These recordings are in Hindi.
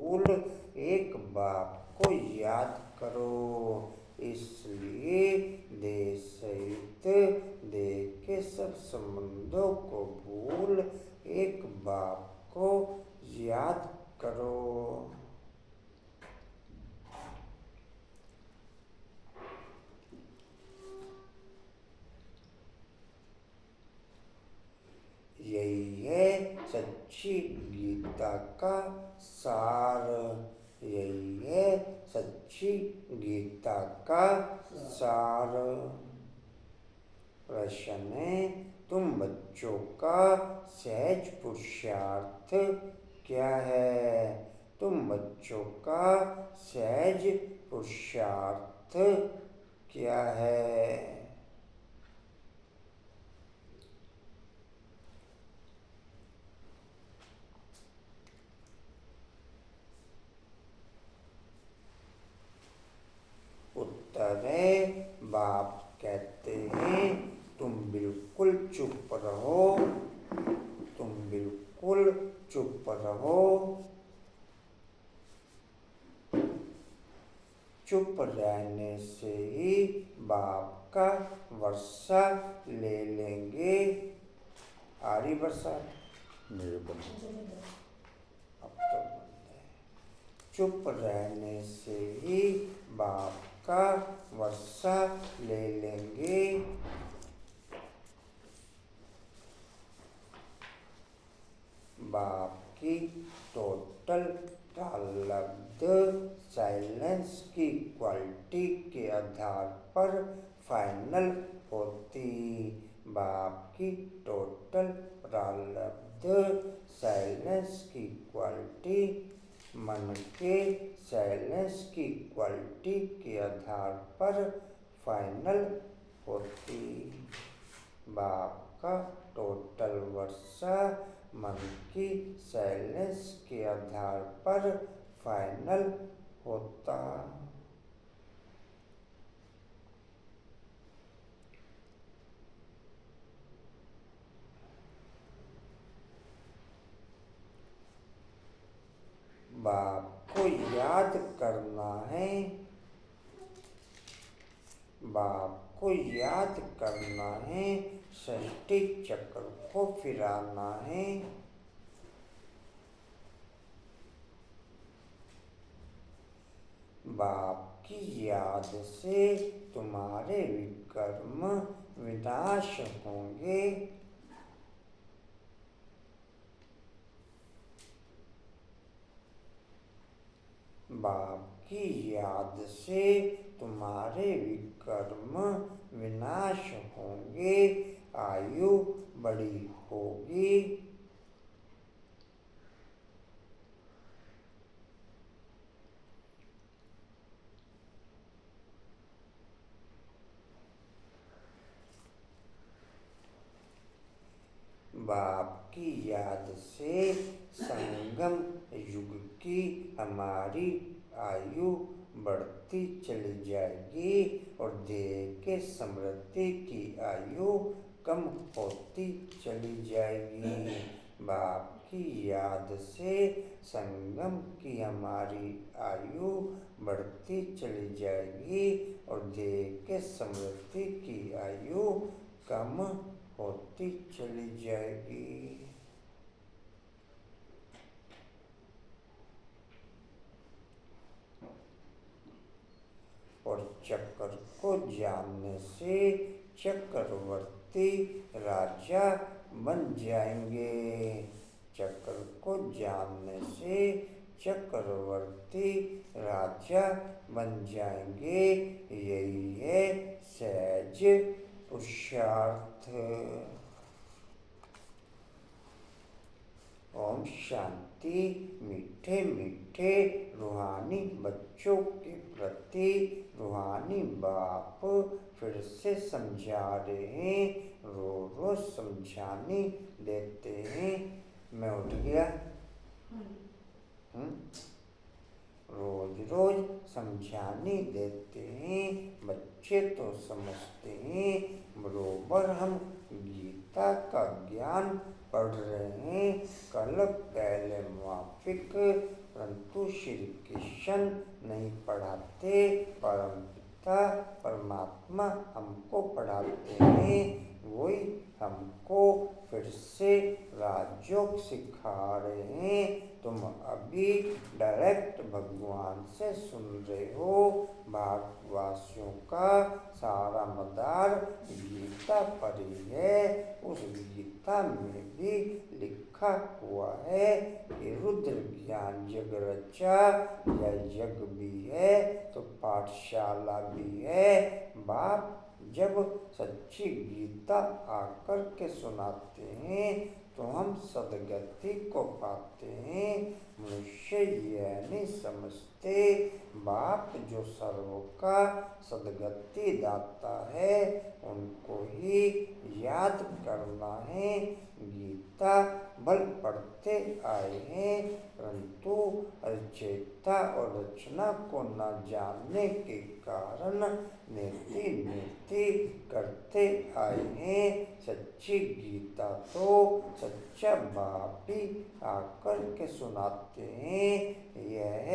भूल एक बाप को याद करो। इसलिए देह सहित देह के सब संबंधों को भूल एक बाप को याद करो। यही है सच्ची गीता का सार। यही है सच्ची गीता का सार। प्रश्न है, तुम बच्चों का सहज पुरुषार्थ क्या है? तुम बच्चों का सहज पुरुषार्थ क्या है? उत्तर है, बाप कहते हैं तुम बिल्कुल चुप रहो, तुम बिल्कुल चुप रहो। चुप रहने से ही बाप का वर्षा ले लेंगे। आ रही बरसात? मेरे बंद, अब तो बंद है। चुप रहने से ही बाप का वर्षा ले लेंगे। बाप की टोटल तालब्ध साइलेंस की क्वालिटी के आधार पर फाइनल होती। बाप की टोटल प्रालब्ध साइलेंस की क्वालिटी मन के साइलेंस की क्वालिटी के आधार पर फाइनल होती। बाप का टोटल वर्षा मन की साइलेंस के आधार पर फाइनल होता। बाप को याद करना है, बाप को याद करना है, सृष्टि चक्र को फिराना है। बाप की याद से तुम्हारे विकर्म विनाश होंगे। बाप की याद से तुम्हारे विकर्म विनाश होंगे, आयु बड़ी होगी। बाप की याद से संगम युग की हमारी आयु बढ़ती चली जाएगी और देह के समृद्धि की आयु कम होती चली जाएगी। बाप की याद से संगम की हमारी आयु बढ़ती चली जाएगी और देह के समृद्धि की आयु कम होती चली जाएगी। और चक्र को जानने से चक्रवर्ती राजा बन जाएंगे। चक्र को जानने से चक्रवर्ती राजा बन जाएंगे। यही है सहज पुरुषार्थ। ओम शांति। मीठे मीठे रूहानी बच्चों के प्रति रूहानी बाप फिर से समझा रहे हैं, रोज समझाने देते हैं। मैं उठ गया। रोज रोज समझाने देते हैं, बच्चे तो समझते हैं। बरोबर हम गीता का ज्ञान पढ़ रहे हैं। कल पहले माफिक परंतु श्री कृष्ण नहीं पढ़ाते, परम पिता परमात्मा हमको पढ़ाते हैं। वही हमको फिर से राजयोग सिखा रहे हैं। तुम अभी डायरेक्ट भगवान से सुन रहे हो। भारतवासियों का सारा मदार गीता पर ही है। उस गीता में भी लिखा हुआ है कि रुद्र ज्ञान जग रचा, यह जग भी है तो पाठशाला भी है। बाप जब सच्ची गीता आकर के सुनाते हैं तो हम सदगति को पाते हैं। मनुष्य यह नहीं समझते बाप जो सर्व का सदगति दाता है उनको ही याद करना है। गीता बल पढ़ते आए हैं, परंतु रचयिता और रचना को न जानने के कारण नीति नीति करते आए हैं। सच्ची गीता तो सच्चा बाप ही आकर के सुनाते हैं। यह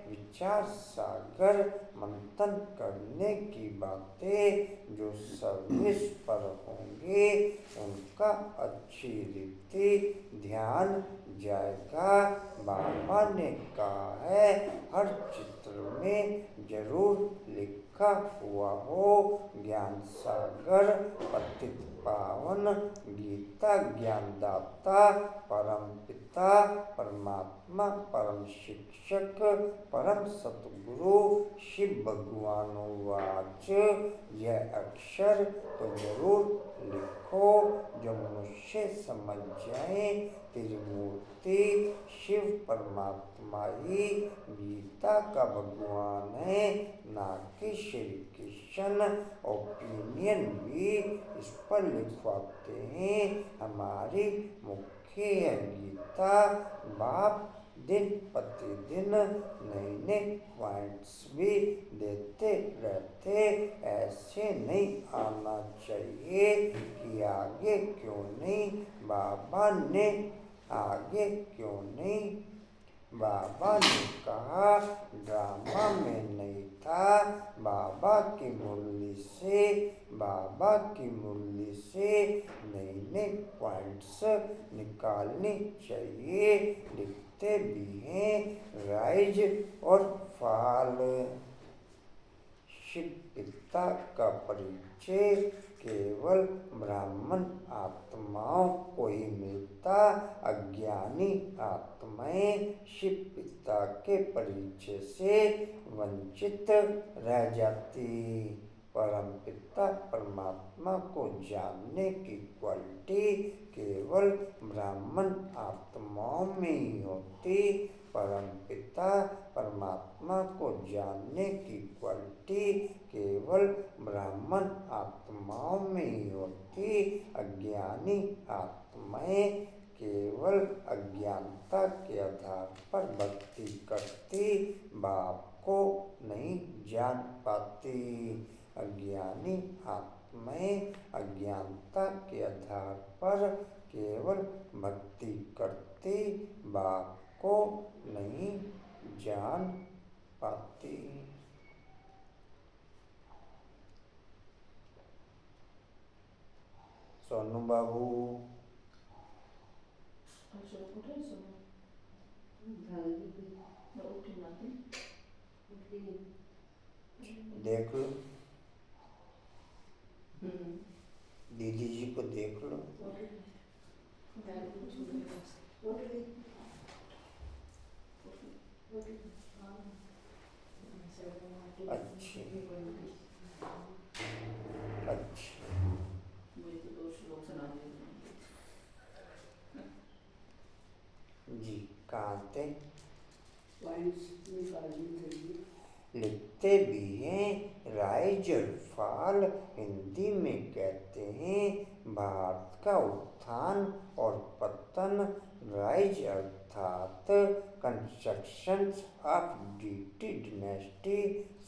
विचार सागर मंथन करने की बातें जो सर्विस पर होंगे उनका अच्छी रीति ध्यान जाएगा। बाबा ने कहा है हर चित्र में जरूर लिखा हुआ हो ज्ञान सागर पतित पावन गीता ज्ञानदाता परम पिता परमात्मा परम शिक्षक परम सतगुरु शिव भगवान वाच। यह अक्षर तो जरूर लिखो जो मनुष्य समझ जाए त्रिमूर्ति शिव परमात्मा ही गीता का भगवान है, ना कि श्री कृष्ण। ओपिनियन भी इस पर लिखवाते हैं। हमारी मुख्य गीता बाप दिन प्रतिदिन नए नए पॉइंट्स भी देते रहते। ऐसे नहीं आना चाहिए कि आगे क्यों नहीं बाबा ने, आगे क्यों नहीं बाबा ने कहा ड्रामा में नहीं था। बाबा की मुरली से, बाबा की मुरली से नए नए पॉइंट्स निकालने चाहिए। लिखते भी हैं राइज और फॉल। शिव पिता का परिचय केवल ब्राह्मण आत्माओं को ही मिलता। अज्ञानी आत्माएं शिव पिता के परिचय से वंचित रह जाती। परम पिता परमात्मा को जानने की क्वालिटी केवल ब्राह्मण आत्माओं में ही होती। परम पिता परमात्मा को जानने की क्वालिटी केवल ब्राह्मण आत्माओं में ही होती। अज्ञानी आत्माएं केवल अज्ञानता के आधार पर भक्ति करती, बाप को नहीं जान पाती। अज्ञानी आत्माएं अज्ञानता के आधार पर केवल भक्ति करती, बाप को नहीं जान पाती। सोनू बाबू देख लो, दीदी जी को देख लो। अच्छी अच्छी जी कहाँ थे? लिखते भी हैं राइज और फॉल हिंदी में कहते हैं भारत का उत्थान और पतन। राइज अर्थात construction of deity dynasty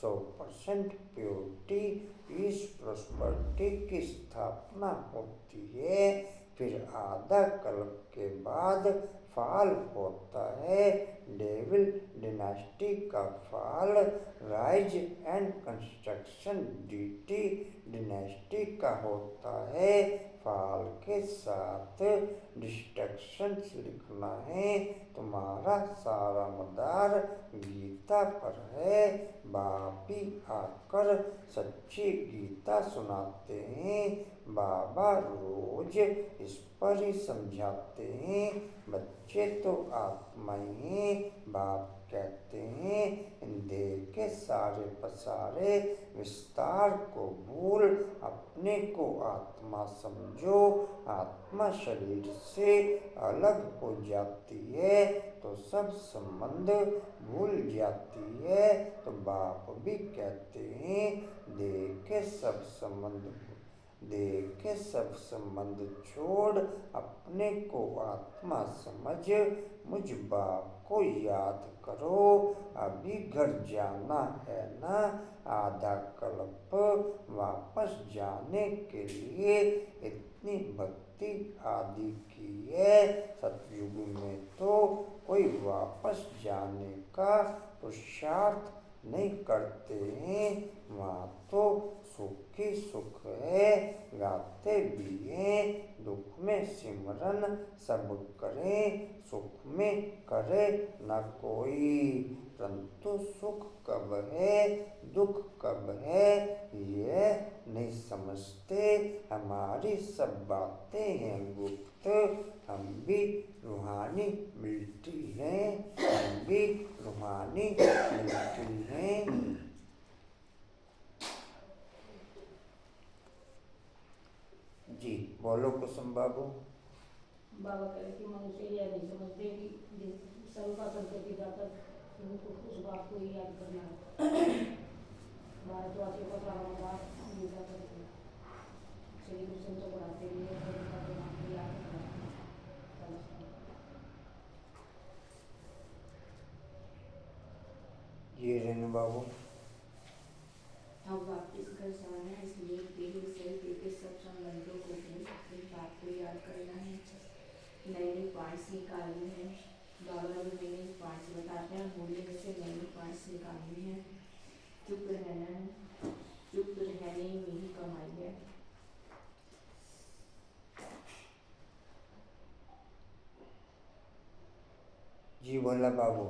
100% purity peace prosperity की स्थापना होती है। फिर आधा कल्प के बाद फाल होता है। डेविल डिनास्टी का फाल राइज एंड कंस्ट्रक्शन डीटी डिनास्टी का होता है। फाल के साथ डिस्ट्रक्शंस लिखना है। तुम्हारा सारा मदार गीता पर है। बापी आकर सच्ची गीता सुनाते हैं। बाबा रोज इस पर ही समझाते हैं। बच्चे तो आत्मा ही बाप कहते हैं। इन देह के सारे पसारे विस्तार को भूल अपने को आत्मा समझो। आत्मा शरीर से अलग हो जाती है तो सब संबंध भूल जाती है। तो बाप भी कहते हैं देह के सब संबंध छोड़ अपने को आत्मा समझ मुझ बाप को याद करो। अभी घर जाना है ना, आधा कल्प वापस जाने के लिए इतनी भक्ति आदि की है। सतयुग में तो कोई वापस जाने का पुरुषार्थ नहीं करते हैं। वहाँ तो सुख ही सुख है। गाते भी हैं दुख में सिमरन सब करें, सुख में करे न कोई। परंतु सुख कब है दुख कब है यह नहीं समझते। हमारी सब बातें हैं गुप्त, हम भी रूहानी मिलती हैं, हम भी रूहानी मिलती हैं। जी बोलो कुसुम बाबू। बाबा कह रहे कि मनुष्य यह नहीं समझते कि सर्वपासन करके जाकर उनको उस बात को ही याद करना है। भारतवासियों का सारा मदार गीता पर श्री कृष्ण को बढ़ाते हुए गीता के नाम को याद करना ये रेणु बाबू। हम वापिस घर जाना है, इसलिए देह शरीर के सब संबंधों को भूल अपनी बात को याद करना है। नई पॉइंट्स निकालनी है। बाबा लोग नई पॉइंट्स बताते हैं, बोलने में से नई पॉइंट्स निकालनी है। चुप रहना है, चुप रहने में ही कमाई है। जी बोला बाबू।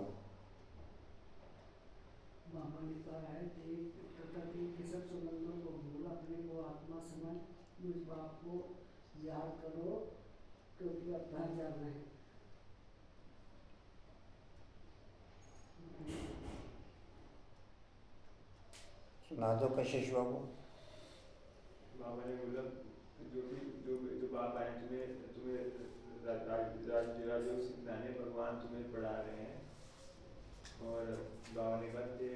बाबा ने कहा है कि प्रकृति के सब संबंधों को भूल अपने को आत्मा समझ मुझ बाप को याद करो, क्योंकि अब घर जाना है। सुना दो कशिश बाबू। बाबा ने बोला जो बाप आए तुम्हें राजयोग सिखाने भगवान तुम्हें पढ़ा रहे हैं। और बाबा ने कहा कि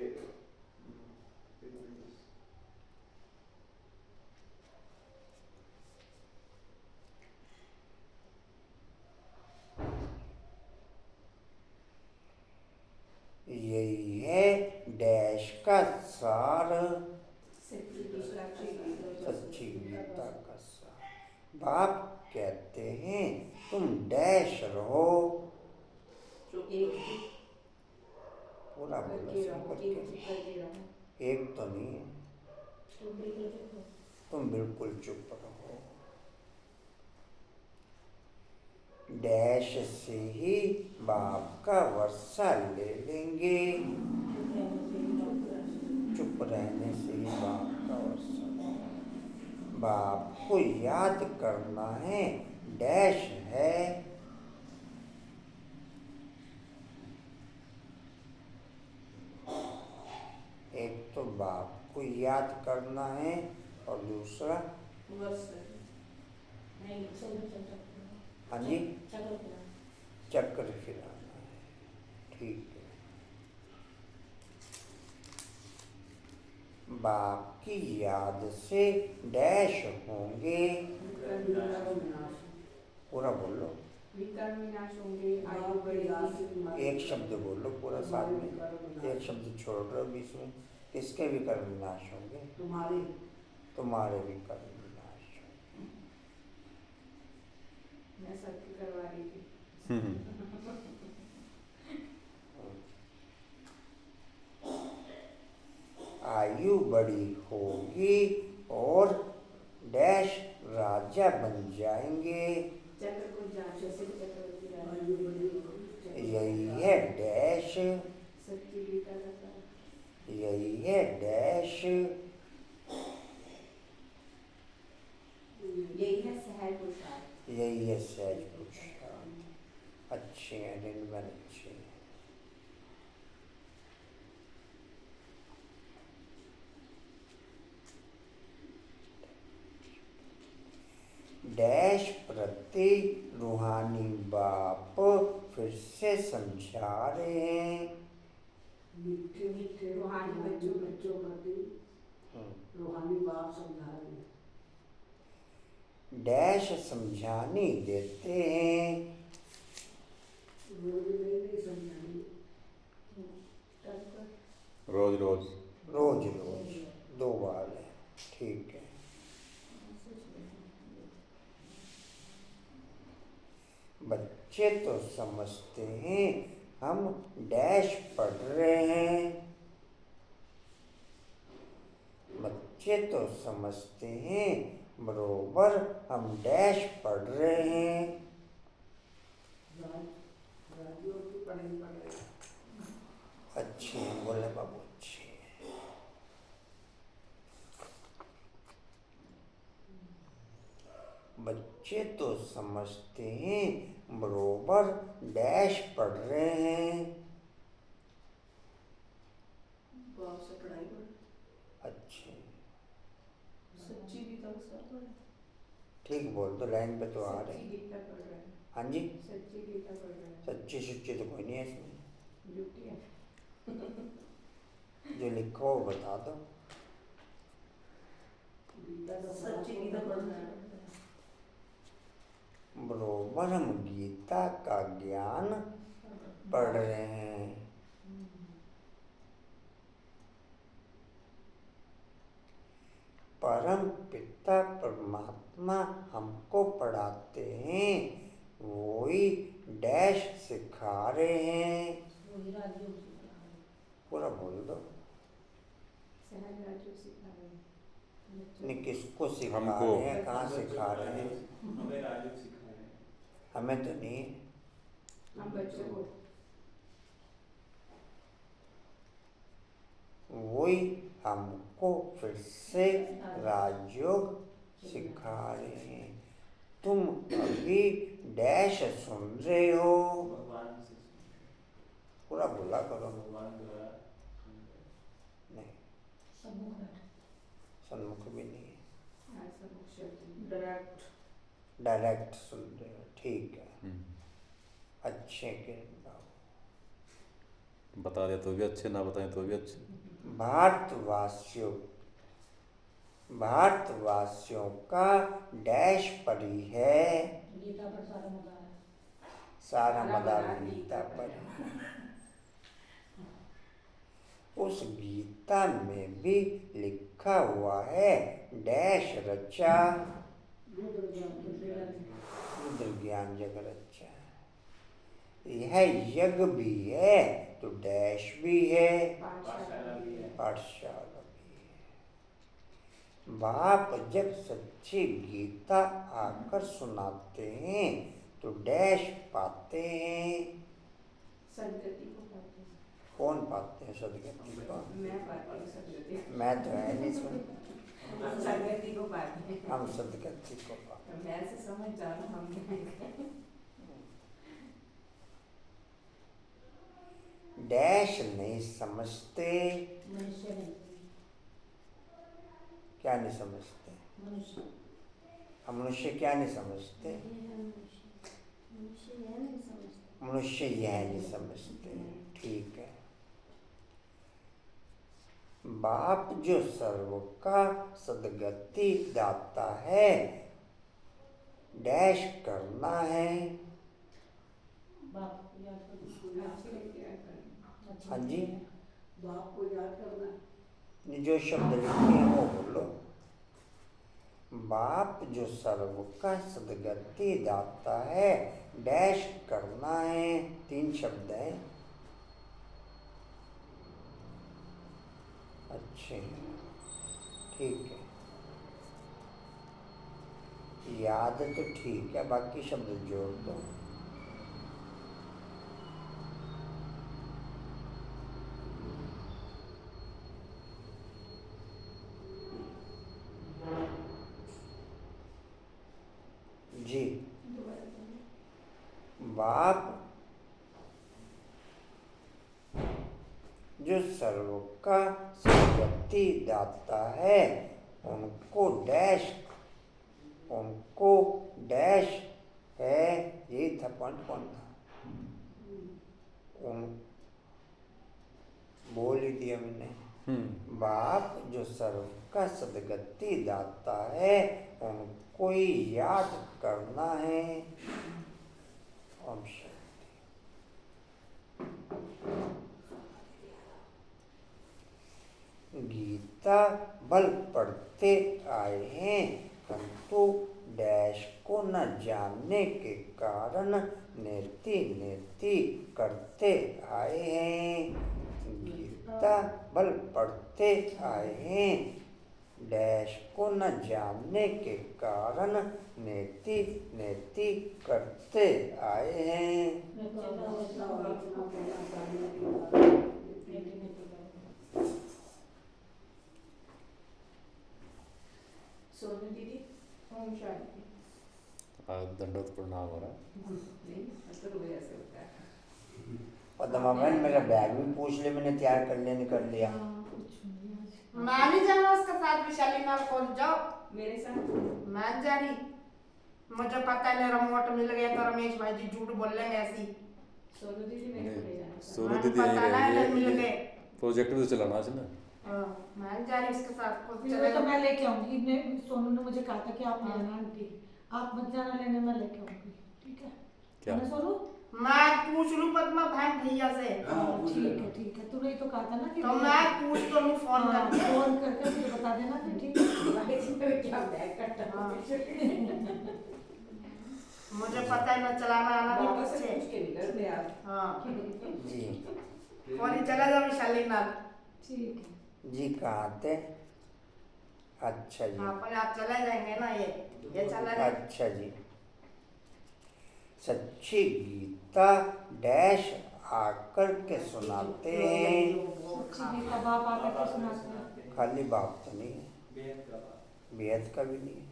यही है डैश का सार, सच्ची गीता का सार। बाप कहते हैं तुम डैश रहो। पूरा बोलो एक तो नहीं है। तुम बिल्कुल चुप रहो। डैश से ही बाप का वर्षा ले लेंगे। चुप रहने से ही बाप का वर्षा। बाप को याद करना है, डैश है। एक तो बाप को याद करना है और दूसरा हाँ जी चक्र फिराना है। ठीक है। बाप की याद से डैश होंगे। पूरा बोलो। एक शब्द बोलो पूरा साथ में। एक शब्द छोड़ रहे हो बीच में। किसके भी कर्म विनाश होंगे? तुम्हारे भी कर्म विनाश होंगे। मैं सबकी करवा रही थी। आयु बड़ी होगी और डैश राजा बन जाएंगे। चक्र को जांचो से चक्रवर्ती राजा। आयु बड़ी होगी। यही है डैश, सच्ची गीता का सार। यही है डैश, यही है सहज पुरुषार्थ। यही है सहज पुरुषार्थ। अच्छे हैं रिंगन, अच्छे हैं। डैश प्रति रूहानी बाप फिर से समझा रहे हैं। मीठे मीठे रूहानी बच्चों प्रति रूहानी बाप समझा रहे हैं। डैश समझाने देते हैं। रोज नहीं समझानी, रोज रोज रोज रोज 2 बार है, ठीक है। बच्चे तो समझते हैं हम डैश पढ़ रहे हैं। बच्चे तो समझते हैं बरोबर हम डैश पढ़ रहे हैं। राज्यों की पढ़ाई पढ़ रहे हैं। अच्छे हैं, बोले बाबू अच्छे हैं। बच्चे तो समझते हैं बरोबर डैश पढ़ रहे हैं। भाव से पढ़ाई करो। अच्छे, सच्ची गीता का सार पढ़ो। ठीक बोल, तो लाइन पे तो आ रहे सच्ची हैं। गीता पढ़ रहे हैं। हाँ जी, सच्ची गीता पढ़ रहे हैं। सच्ची सुच्ची तो कोई नहीं है इसमें। झूठी है। जो लिखो वो बता दो। गीता का सच्ची गीता पढ़ रहे हैं। बरोबर हम गीता का ज्ञान पढ़ रहे हैं। परम पिता परमात्मा हमको पढ़ाते हैं, वही डैश सिखा रहे हैं। वही राजयोग सिखा रहे हैं। पूरा बोल दो। सहज राजयोग सिखा रहे हैं। नहीं, किसको सिखा हमको। रहे हैं, कहाँ सिखा रहे हैं? हमें राजयोग सिखा रहे हैं। हमें तो नहीं। हम बच्चों को वही हमको फिर से राजयोग सिखा रहे हैं। तुम अभी डैश सुन रहे हो। भगवान से पूरा बोला करो। भगवान द्वारा नहीं, सम्मुख है। सन्मुख भी नहीं है, सम्मुख शब्द डायरेक्ट। डायरेक्ट सुन रहे हो, ठीक है। अच्छे के बता दे तो भी अच्छे, ना बताएं तो भी अच्छे। भारतवासियों का डैश परी है। गीता पर सारा मदार है। सारा मदार गीता पर। उस गीता में भी लिखा हुआ है डैश रचा, रुद्र ज्ञान जग रचा। यह यज्ञ भी है तो डैश भी है, पाठशाला भी है। पाठशाला भी है। बाप जब सच्ची गीता आकर सुनाते हैं तो डैश पाते हैं। सदगति को पाते हैं। कौन पाते हैं सदगति को? मैं पाती हूँ सदगति। मैं तो है नहीं सुन। हम सदगति को पाते हैं। हम सदगति को पाते। मैं ऐसे समझ जा रहा हूँ हम क्या डैश नहीं समझते। मनुष्य नहीं। क्या नहीं समझते? मनुष्य। हम मनुष्य क्या नहीं समझते? मनुष्य यह नहीं समझते। मनुष्य यह नहीं समझते, ठीक है। बाप जो सर्व का सदगति दाता है, डैश करना है। बाप को याद करना। हाँ जी, बाप को याद करना। जो शब्द लिखे हैं वो बोलो। बाप जो सर्व का सदगति दाता है, डैश करना है, 3 शब्द है। अच्छे, ठीक है, याद तो ठीक है, बाकी शब्द जोड़ दो। जी, बाप जो सर्व का सद्गति दाता है, उनको डैश है। ये था पॉइंट कौन था? बोल ही दिया मैंने। बाप जो सर्व का सद्गति दाता है, उनको ही याद करना है। ओम शांति। गीता बल पढ़ते आए हैं, परंतु डैश को न जानने के कारण नेति करते आए हैं। गीता बल पढ़ते आए हैं, डैश को न जानने के कारण नेति करते आए हैं। सोनू दीदी, ओम शांति। दंडवत प्रणाम हो रहा। पद्मा बहन, मेरा बैग भी पूछ ले, मैंने तैयार कर लिया। मैं नहीं जाना उसके साथ, विशाली नाल कॉल जाओ मेरे साथ। मैं जा रही, मुझे पता है रिमोट मिल गया तो रमेश भाई जी झूठ बोल लेंगे ऐसी। सोनू दीदी मेरे को ले जाना। सोनू दीदी यहीं रहेगी, प्रोजेक्ट भी तो चलाना है ना। मैं जा रही उसके साथ। तो मैं लेके आऊंगी, सोनू ने मुझे कहा था कि आप लेना आंटी, आप मत जाना लेने, मैं लेके आऊंगी, ठीक है? क्या सोनू? मैं पूछ लूं पद्मा बहन भैया से। ठीक है, तूने तो कहा था ना कि तो मैं पूछ तो लूं फोन करके मुझे बता देना फिर, ठीक है? क्या बैग कट्टा। मुझे पता है मैं चलाना आना नहीं वापस से पीछे। पूछ के निकलते आप। हाँ जी और चला जाओ विशाली नाल। ठीक है जी, कहाँ थे? अच्छा जी, हाँ पर आप चले जाएंगे ना, ये चला जाए। अच्छा जी। सच्ची गीता डैश आकर के सुनाते हैं। सच्ची गीता बाप आकर के सुनाते हैं। खाली बाप तो नहीं है, बेहद का भी नहीं है,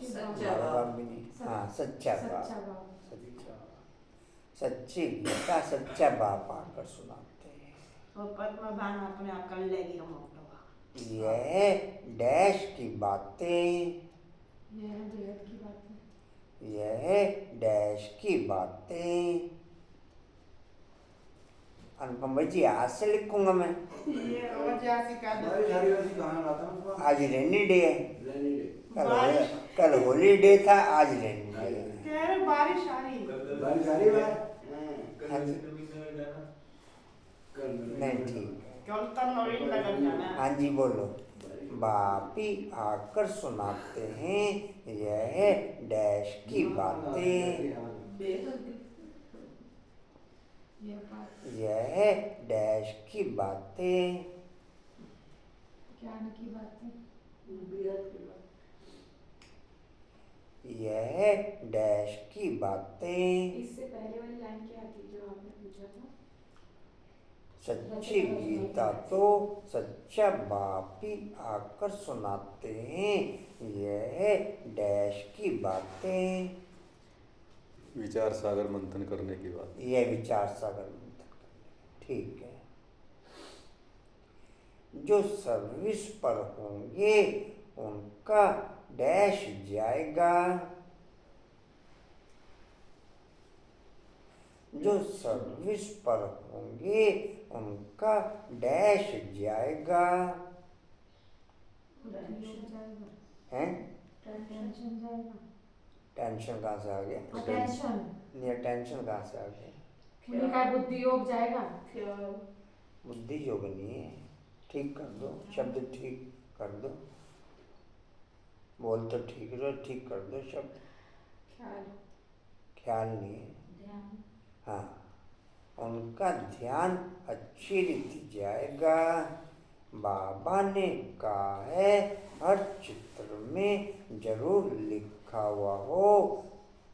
सच्चा हमारा बाप भी नहीं। हाँ, सच्चा बाप। सच्ची गीता सच्चा बाप आकर सुनाते हैं। और पद्मा बहन अपने आप कर लेगी रिमोट। यह डैश की बातें, यह बेहद की बात है। यह डैश की बातें। अनुपम भाई जी, आज से लिखूंगा मैं। ये रोज ऐसी कर दो। आज रेनी डे है, कल हॉलीडे था, आज रेनी डे है। कह रहे बारिश आ रही। नहीं, ठीक है। कल तक नवीन नगर जाना है। हाँ जी, बोलो। बापी आकर सुनाते हैं, यह डैश की बातें। यह डैश की बातें। क्या की बात है? यह डैश की बातें। इससे पहले वाली लाइन क्या थी जो आपने पूछा था? सच्ची गीता तो सच्चा बाप ही आकर सुनाते हैं, यह डैश की बातें। विचार सागर मंथन करने की बात। यह विचार सागर मंथन करने, ठीक है। जो सर्विस पर होंगे उनका डैश जाएगा। जो सर्विस पर होंगे उनका डैश जाएगा। हैं? टेंशन जाएगा। टेंशन कहाँ से आ गया? टेंशन कहाँ से आ गया? उन्हीं का बुद्धि योग जाएगा। बुद्धि योग नहीं है, ठीक कर दो, शब्द ठीक कर दो, बोल तो ठीक रहो, ठीक कर दो शब्द। ख्याल नहीं है, ध्यान हाँ, उनका ध्यान अच्छी रीति जाएगा। बाबा ने कहा है हर चित्र में जरूर लिखा हुआ हो,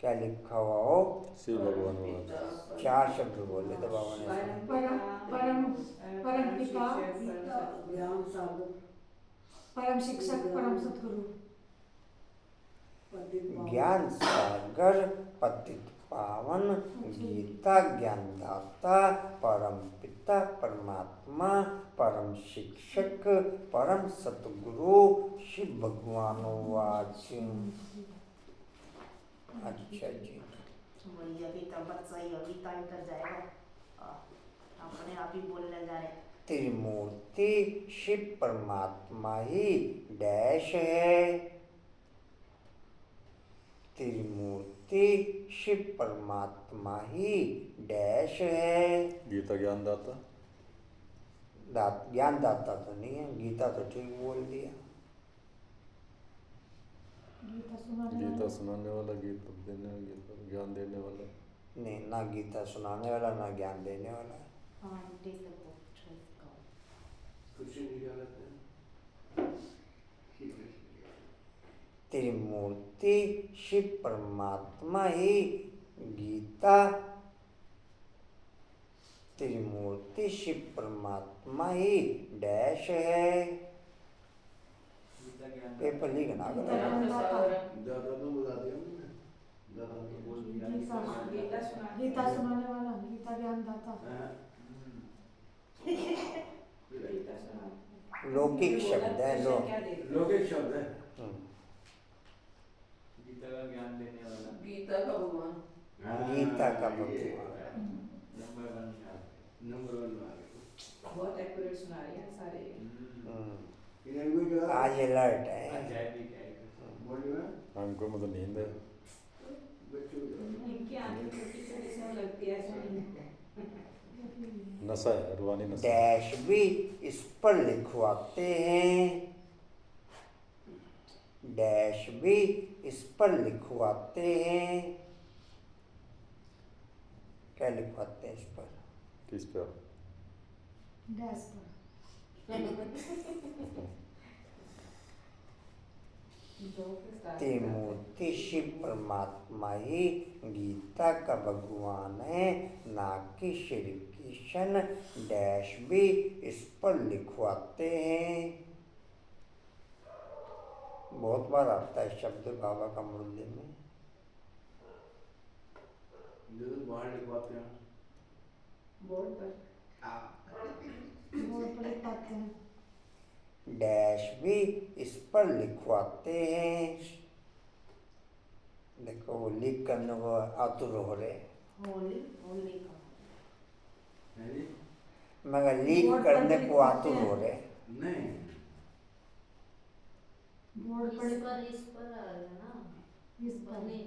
क्या लिखा हुआ हो? शिव भगवान वाला 4 शब्द बोले तो बाबा ने। परम पिता, ज्ञान सागर परम शिक्षक, परम सदगुरु। पतित पावन ज्ञान सागर, पतित पावन, गीता ज्ञानदाता, परम पिता परमात्मा, परम शिक्षक, परम सतगुरु शिव भगवान वाच। अच्छा जी, वही अभी तो बच्चा ही अभी टाइम कर जाएगा, अपने आप ही बोलने जा रहे। त्रिमूर्ति शिव परमात्मा ही डैश है। त्रिमूर्ति शिव परमात्मा ही डैश है। गीता ज्ञानदाता, ज्ञान दाता तो नहीं है, गीता तो ठीक बोल दिया। गीता सुनाने वाला, गीता देने, गीता ज्ञान देने वाला। नहीं, ना गीता सुनाने वाला ना ज्ञान देने वाला। हाँ ठीक है, वो कुछ नहीं गलत है। त्रिमूर्ति शिव परमात्मा ही गीता, त्रिमूर्ति शिव परमात्मा ही डैश है। पेपर लिखना ज़्यादा तो बता दिया मैंने, ज़्यादा तो बोल दिया। गीता सुनाने वाला, गीता ज्ञानदाता। लौकिक शब्द है, लौकिक शब्द है। गीता का ज्ञान देने वाला, गीता का भगवान, गीता का भगवान। नंबर 1 बहुत एक्यूरेट सुना रही है सारे। आज अलर्ट है। हमको मतलब नींद है। इनकी आंखें छोटी छोटी सी लगती है, ऐसा नहीं है। नशा है, रूहानी नशा। डैश भी इस पर लिखवाते हैं, डैश भी इस पर लिखवाते हैं। क्या लिखवाते हैं इस पर? किस पर? डैश पर। त्रिमूर्ति शिव परमात्मा ही गीता का भगवान है, ना कि श्री कृष्ण। डैश भी इस पर लिखवाते हैं। बहुत बार आता है शब्द बाबा का मुरली में। बाहर लिखवाते हैं बोर्ड पर, बोर्ड पर लिखवाते हैं। डैश भी इस पर लिखवाते हैं। देखो वो लिख करने को आतुर हो रहे, होली होली का मगर लीक करने को आतुर हो रहे। नहीं, बोर्ड पर इस पर आ रहा है ना, इस पर नहीं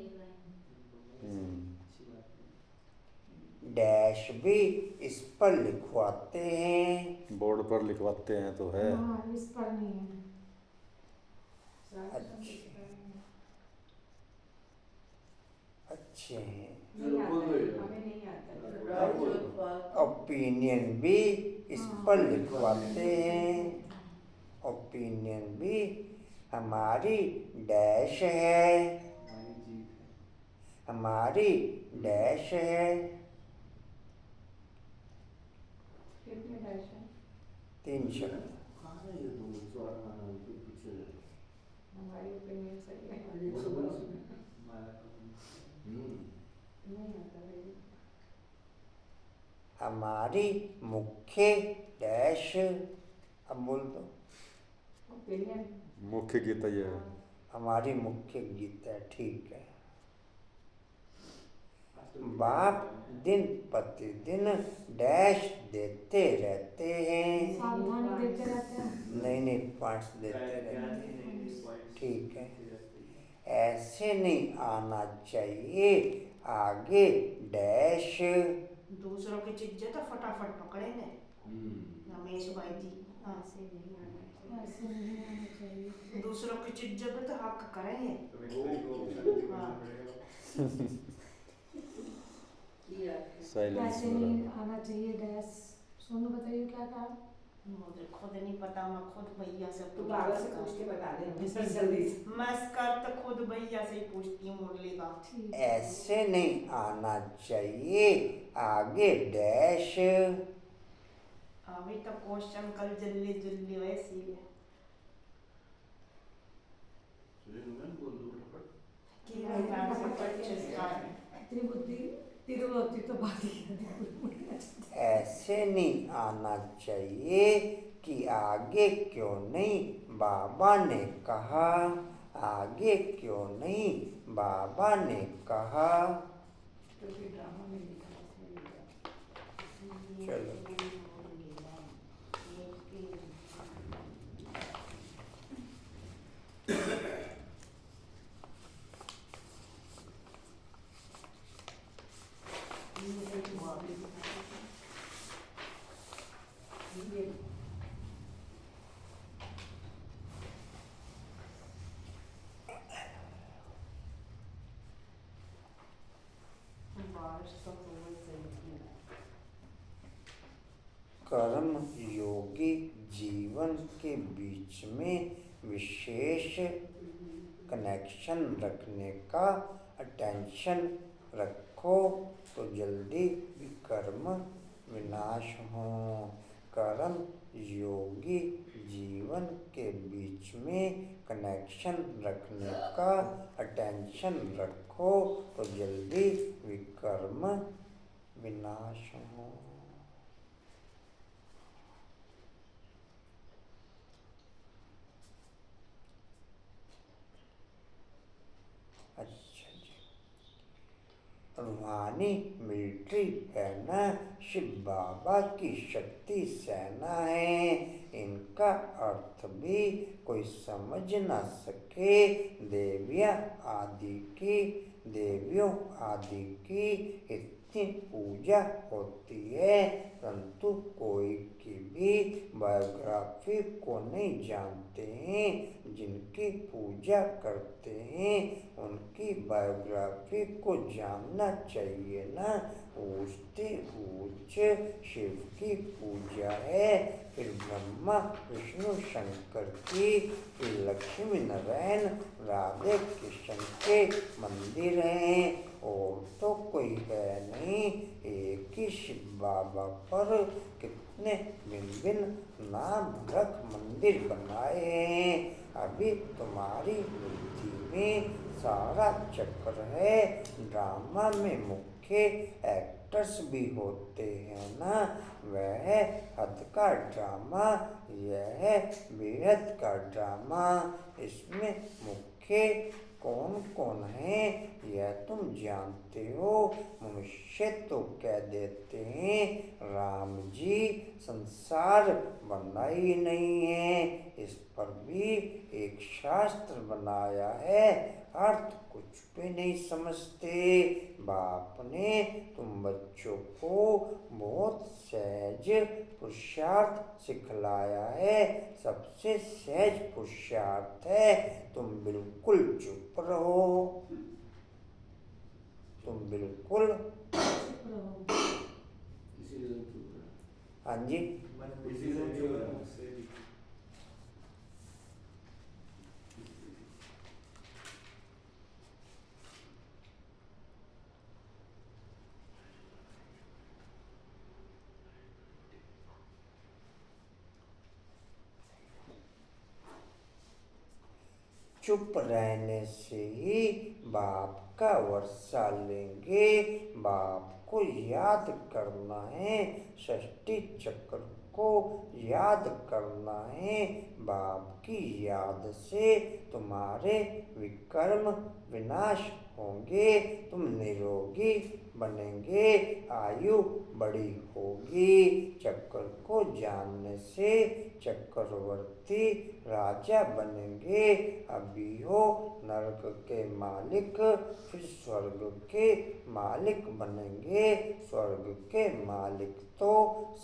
डैश भी इस पर लिखवाते हैं। बोर्ड पर लिखवाते हैं तो है। हाँ, इस पर नहीं है। अच्छे हैं। हमें नहीं आता। ओपिनियन भी इस पर लिखवाते हैं। ओपिनियन भी हमारी डैश है, हमारी डैश है। कितने डैश है? 3 शब्द। हमारी ओपिनियन सही है, नहीं आता मेरी। हमारी मुख्य डैश, अब बोल दो। ओपिनियन मुख्य गीता ये है। हमारी मुख्य गीता, ठीक है। बाप दिन प्रतिदिन डैश देते रहते हैं। सावधानी देते रहते हैं। नहीं पॉइंट्स देते रहते हैं, ठीक है। ऐसे नहीं आना चाहिए आगे डैश। दूसरों की चीजें तो फटाफट पकड़ेंगे रमेश भाई जी। ऐसे नहीं आना चाहिए। ऐसे नहीं आना चाहिए। दूसरों की चीजें पे तो हक करेंगे। जाते हैं। साइलेंस ऐसे में नहीं रहो। आना चाहिए डैश। सोनू बताइए क्या कहा? मुझे खुद नहीं पता, मैं खुद भैया से तू बाबा से पूछ के बता दे हमें सर जल्दी से। मैं कर तो खुद भैया से ही पूछती हूँ मुरली का। ठीक है। ऐसे नहीं आना चाहिए, आगे डैश। अभी तो क्वेश्चन कल जल्दी जल्दी वैसी है कि मैं से 25 का है। इतनी बुद्धि तेरे को होती तो बात ही नहीं। ऐसे नहीं आना चाहिए कि आगे क्यों नहीं, बाबा ने कहा। आगे क्यों नहीं, बाबा ने कहा। क्योंकि ड्रामा में लिखा है, इसमें लिखा है। चलो। बारिश तो सुबह से ही कर्म योगी जीवन के बीच में विशेष कनेक्शन रखने का अटेंशन रखो तो जल्दी विकर्म विनाश हो। कर्म योगी जीवन के बीच में कनेक्शन रखने का अटेंशन रखो तो जल्दी विकर्म विनाश हो। अच्छा जी, रूहानी मिलिट्री है ना, शिव बाबा की शक्ति सेना है। इनका अर्थ भी कोई समझ न सके। देवियों आदि की इतनी पूजा होती है, परंतु कोई की भी बायोग्राफी को नहीं जानते हैं। जिनकी पूजा करते हैं उनकी बायोग्राफी को जानना चाहिए ना। ऊंचते ऊंच शिव की पूजा है, फिर ब्रह्मा विष्णु शंकर की, फिर लक्ष्मी नारायण राधे कृष्ण के मंदिर हैं, और तो कोई है नहीं। एक ही शिव बाबा पर कितने भिन्न भिन्न नाम रख मंदिर बनाए हैं। अभी तुम्हारी बुद्धि में सारा चक्र है। ड्रामा में मुख्य एक्टर्स भी होते हैं ना, वह हद का ड्रामा, यह बेहद का ड्रामा। इसमें मुख्य कौन कौन है यह तुम जानते हो। मनुष्य तो कह देते हैं राम जी संसार बना ही नहीं है, इस पर भी एक शास्त्र बनाया है, अर्थ कुछ भी नहीं समझते। बाप ने तुम बच्चों को बहुत सहज पुरुषार्थ सिखलाया है, सबसे सहज पुरुषार्थ है। तुम बिल्कुल चुप रहो, तुम बिल्कुल। हाँ जी, डिसीजन भी हो रहा है मुझसे भी। चुप रहने से ही बाप का वर्षा लेंगे। बाप को याद करना है, षष्ठी चक्र को याद करना है। बाप की याद से तुम्हारे विकर्म विनाश होंगे, तुम निरोगी बनेंगे, आयु बड़ी होगी। चक्र को जानने से चक्रवर्ती राजा बनेंगे। अभी हो नरक के मालिक, फिर स्वर्ग के मालिक बनेंगे। स्वर्ग के मालिक तो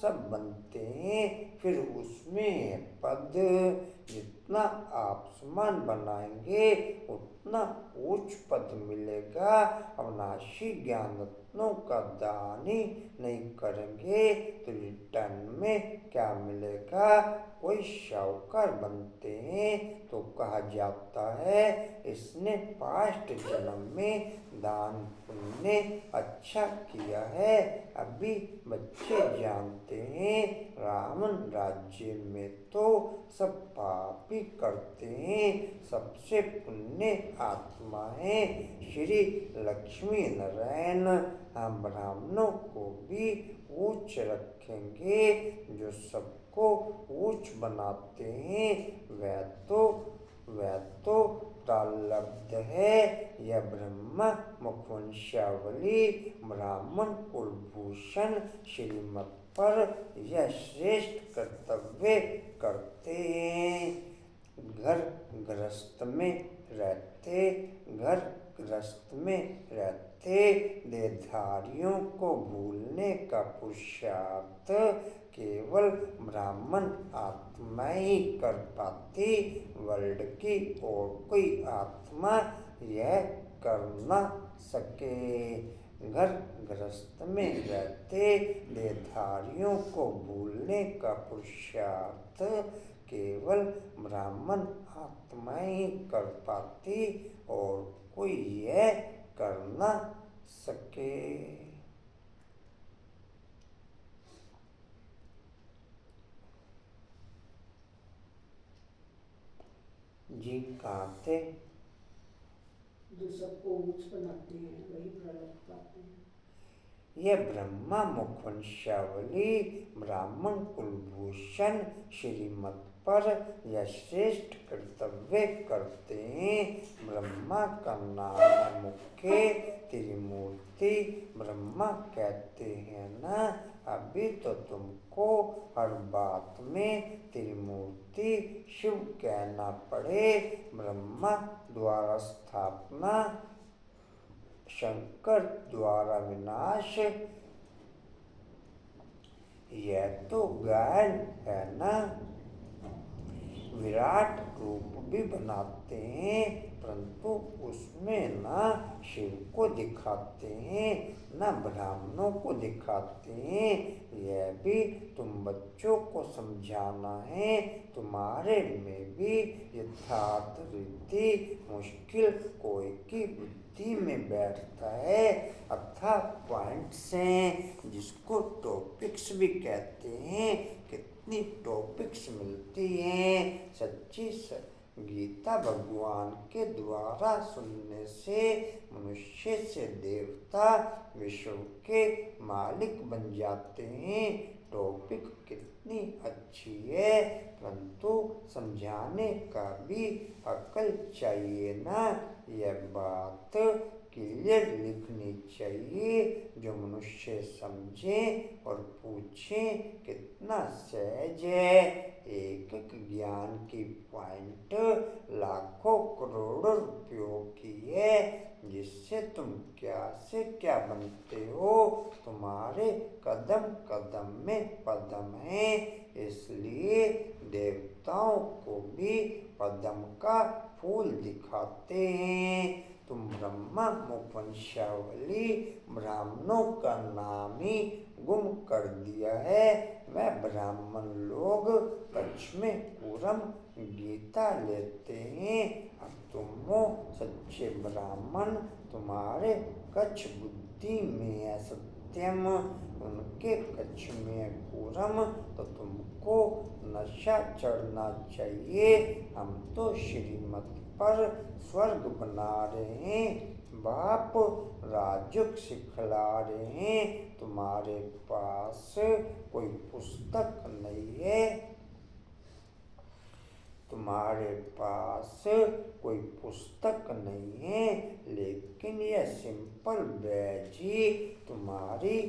सब बनते हैं, फिर उसमें पद जितना आप समान बनाएंगे उतना उच्च पद मिलेगा। अविनाशी ज्ञान रत्नों का दान ही नहीं करेंगे तो रिटर्न में क्या मिलेगा। कोई शाहूकार बनते हैं तो कहा जाता है इसने पास्ट जन्म में दान पुण्य अच्छा किया है। अभी बच्चे जानते हैं रावण राज्य में तो सब पाप ही करते हैं, सबसे पुण्य आत्मा है श्री लक्ष्मी नारायण। हम ब्राह्मणों को भी ऊंच रखेंगे, जो सबको ऊंच बनाते हैं वह तो प्रारब्ध है। यह ब्रह्मा मुखवंशावली ब्राह्मण कुलभूषण श्रीमत पर यह श्रेष्ठ कर्तव्य करते हैं। घर गृहस्थ में रहते देहधारियों को भूलने का पुरुषार्थ केवल ब्राह्मण आत्मा ही कर पाती, वर्ल्ड की और कोई आत्मा यह कर न सके। घर गृहस्थ में रहते देहधारियों को भूलने का पुरुषार्थ केवल ब्राह्मण आत्मा ही कर पाती और कोई यह कर न सके। जी कहाँ थे? जो सबको ऊंच बनाते हैं वही प्रारब्ध पाते हैं। यह ब्रह्मा मुखवंशावली ब्राह्मण कुलभूषण श्रीमत पर यह श्रेष्ठ कर्तव्य करते हैं। ब्रह्मा का नाम है मुख्य त्रिमूर्ति। ब्रह्मा कहते हैं ना, अभी तो तुमको हर बात में त्रिमूर्ति शिव कहना पड़े। ब्रह्मा द्वारा स्थापना, शंकर द्वारा विनाश, यह तो गायन है ना। विराट रूप भी बनाते हैं परंतु उसमें ना शिव को दिखाते हैं ना ब्राह्मणों को दिखाते हैं। यह भी तुम बच्चों को समझाना है। तुम्हारे में भी यथार्थ रीति मुश्किल कोई की बुद्धि में बैठता है। अथा पॉइंट्स हैं जिसको टॉपिक्स भी कहते हैं। कितनी टॉपिक्स मिलती हैं। सच्ची गीता भगवान के द्वारा सुनने से मनुष्य से देवता विश्व के मालिक बन जाते हैं। टॉपिक कितनी अच्छी है परंतु समझाने का भी अकल चाहिए ना। यह बात क्लियर लिखनी चाहिए जो मनुष्य समझे और पूछे। कितना सहज है। एक एक ज्ञान की पॉइंट लाखों करोड़ों रुपयों की है जिससे तुम क्या से क्या बनते हो। तुम्हारे कदम कदम में पदम है, इसलिए देवताओं को भी पदम का फूल दिखाते हैं। तुम ब्रह्मा मुखवंशावली ब्राह्मणों का नाम ही गुम कर दिया है। वह ब्राह्मण लोग कच्छ में पूरम गीता लेते हैं। अब तुम हो सच्चे ब्राह्मण, तुम्हारे कच्छ बुद्धि में है सत्यम, उनके कच्छ में पूरम, तो तुमको नशा चढ़ना चाहिए। हम तो श्रीमत पर स्वर्ग बना रहे हैं, बाप राजयोग सिखला रहे हैं। तुम्हारे पास कोई पुस्तक नहीं है, तुम्हारे पास कोई पुस्तक नहीं है, लेकिन यह सिंपल बैज ही तुम्हारी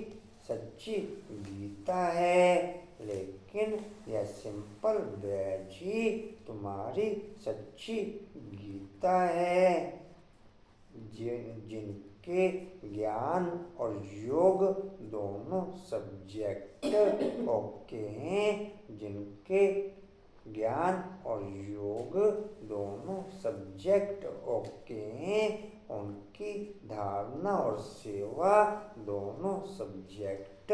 सच्ची गीता है। लेकिन यह सिंपल बैज ही तुम्हारी सच्ची गीता है। जिनके ज्ञान और योग दोनों सब्जेक्ट ओके हैं, जिनके ज्ञान और योग दोनों सब्जेक्ट ओके हैं, उनकी धारणा और सेवा दोनों सब्जेक्ट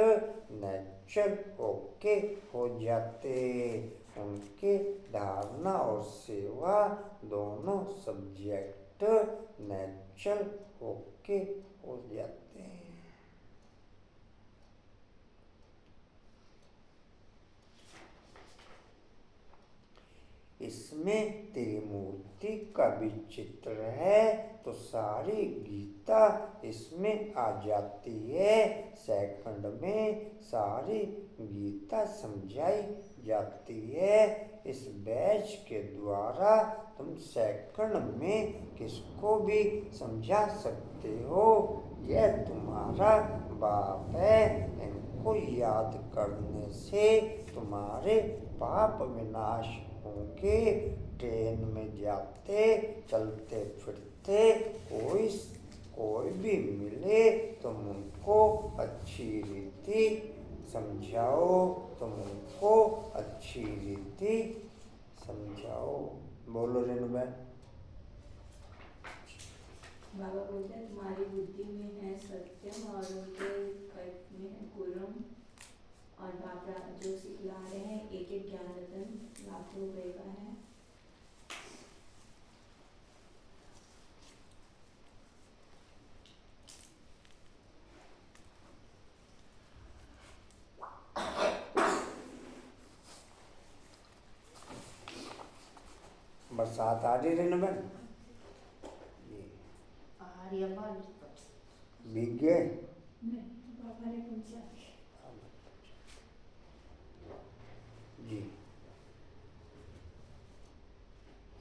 नेचर ओके हो जाते। उनके धारणा और सेवा दोनों सब्जेक्ट नेचर ओके हो जाते हैं। इसमें त्रिमूर्ति का भी चित्र है तो सारी गीता इसमें आ जाती है। सेकंड में सारी गीता समझाई जाती है। इस बैच के द्वारा तुम सेकंड में किसको भी समझा सकते हो। यह तुम्हारा बाप है। इनको याद करने से तुम्हारे पाप विनाश होंगे। ट्रेन में जाते चलते फिरते कोई भी मिले तुम उनको अच्छी रीति समझाओ। तुम उनको अच्छी रीति समझाओ। बोलो रेणुबेन। बाबा बोलते हैं तुम्हारी बुद्धि में है सत्यम और उनके कर्म में है कुरम। और बाबा जो सिखला रहे हैं एक एक ज्ञान रतन लाखों रुपए का है। बरसात आ रही रेणुबेन। भीग गए। बाबा ने पूछा जी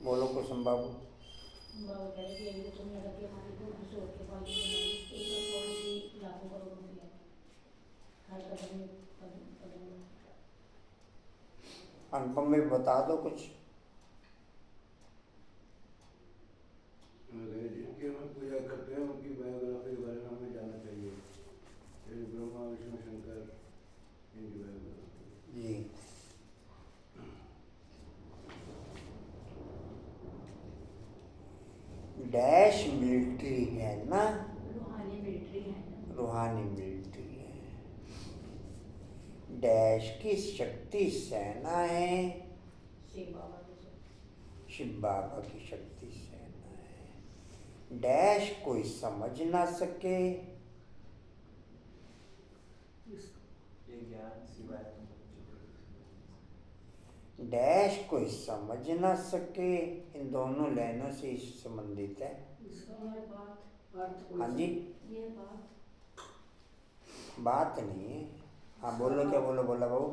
बोलो कुसुम बाबू। बाबा कह रहे थे ये तुमने रखे हमारे को दूसरों के पास एक करोड़ की लाखों करोड़ रुपया हर कदम कदम। अनुपम में बता दो कुछ। जिनकी हम पूजा करते हैं उनकी बायोग्राफी के बारे में हमें जानना चाहिए। ब्रह्मा विष्णु शंकर इनकी बायोग्राफी। जी डैश मिलिट्री है ना। रूहानी मिलिट्री है ना। रूहानी मिलिट्री है। डैश की शक्ति सेना है। शिव बाबा की शिव बाबा की शक्ति सेना है। डैश कोई समझ ना सके। ये ज्ञान सिवाय डैश कोई समझ ना सके। इन दोनों लाइनों से संबंधित है। हाँ जी ये बात नहीं है। हाँ बोलो क्या बोलो बोला बहू।